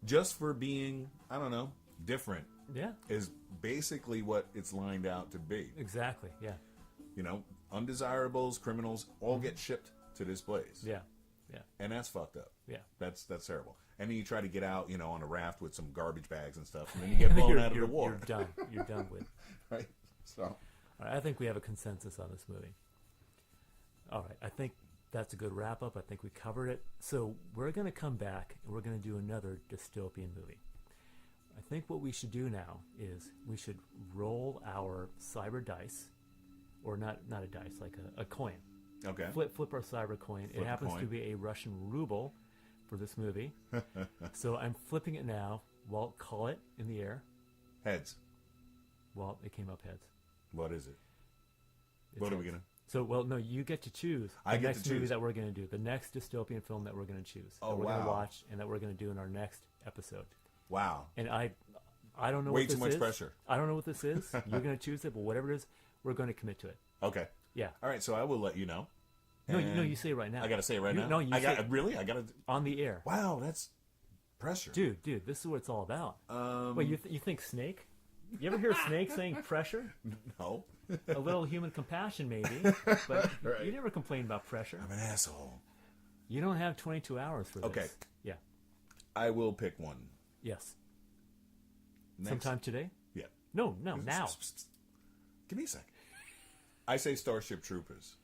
just for being, I don't know, different. Yeah. Is basically what it's lined out to be. Exactly. Yeah. You know, undesirables, criminals all get shipped to this place. Yeah. Yeah. And that's fucked up. Yeah. That's terrible. And then you try to get out, on a raft with some garbage bags and stuff, and then you get blown out of the water. You're done. You're done with. Right? So, All right, I think we have a consensus on this movie. All right, I think that's a good wrap up. I think we covered it. So we're going to come back and we're going to do another dystopian movie. I think what we should do now is we should roll our cyber dice, or not a dice, like a coin. okay. Flip our cyber coin. Flip It a happens coin. to be a Russian ruble for this movie. So I'm flipping it now. Walt, call it in the air. Heads. Walt, it came up heads. What is it? It's What are we heads. going to... So, well, no, you get to choose the I get next to movie choose. that we're going to do, the next dystopian film that we're going to choose, Oh, that we're going to wow. watch, and that we're going to do in our next episode. Wow. And I don't know Way what this too much is. pressure. I don't know what this is. You're going to choose it, but whatever it is, we're going to commit to it. Okay. Yeah. All right, so I will let you know. No, And you say it right now. I got to say it right You- now? No, you I say got Really? I got to... on the air. Wow, that's pressure. Dude, this is what it's all about. Wait, you think snake? You ever hear snake saying pressure? No. A little human compassion, maybe, but Right. you never complain about pressure. I'm an asshole. You don't have 22 hours for this. Okay. Yeah. I will pick one. Yes. Next. Sometime today? Yeah. No, now. Give me a second. I say Starship Troopers.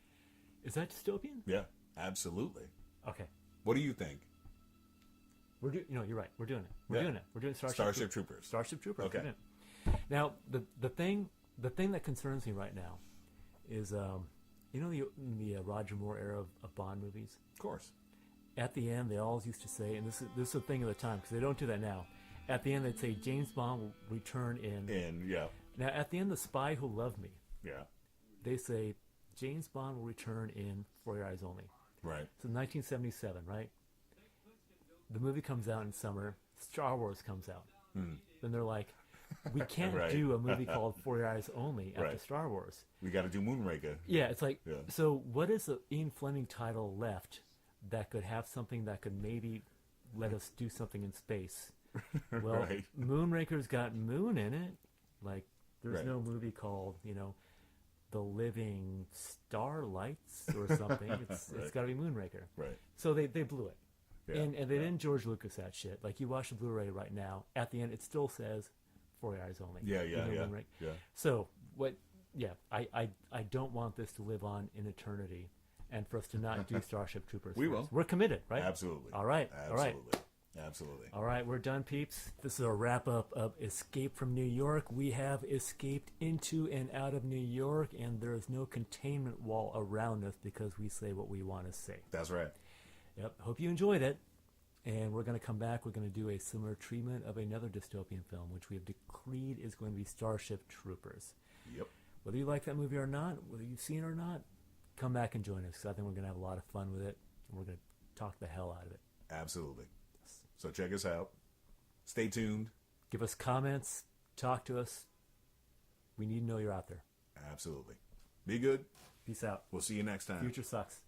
Is that dystopian? Yeah, absolutely. Okay. What do you think? You're right. We're doing it. We're Yeah. doing it. We're doing Starship Troopers. Starship Troopers. Okay. we're doing it. Now, the thing that concerns me right now is, the Roger Moore era of Bond movies. Of course. At the end, they always used to say, and this is a thing of the time because they don't do that now. At the end, they'd say James Bond will return in. And yeah, Now, at the end, The Spy Who Loved Me, yeah, they say James Bond will return in For Your Eyes Only. right. So 1977, right? The movie comes out in summer. Star Wars comes out. Then they're like, we can't Right. do a movie called For Your Eyes Only after Right. Star Wars. We got to do Moonraker. Yeah, it's like, Yeah. so what is the Ian Fleming title left that could have something that could maybe let us do something in space? Well, Right. Moonraker's got moon in it. Like, there's Right. no movie called, The Living Starlights or something. It's Right. got to be Moonraker. Right. So they blew it. Yeah. And they didn't George Lucas that shit. Like, you watch the Blu-ray right now, at the end it still says For Your Eyes Only. Yeah, Even yeah. Moonraker. Yeah. So I don't want this to live on in eternity, and for us to not do Starship Troopers. We first. will. We're committed, right? Absolutely. All right. All right. Absolutely. Absolutely. All right, we're done, peeps. This is a wrap up of Escape from New York. We have escaped into and out of New York, and there is no containment wall around us because we say what we want to say. That's right. Yep. Hope you enjoyed it. And we're going to come back. We're going to do a similar treatment of another dystopian film, which we have decreed is going to be Starship Troopers. Yep. Whether you like that movie or not, whether you've seen it or not, come back and join us, because I think we're going to have a lot of fun with it, and we're going to talk the hell out of it. Absolutely. So check us out. Stay tuned. Give us comments. Talk to us. We need to know you're out there. Absolutely. Be good. Peace out. We'll see you next time. Future sucks.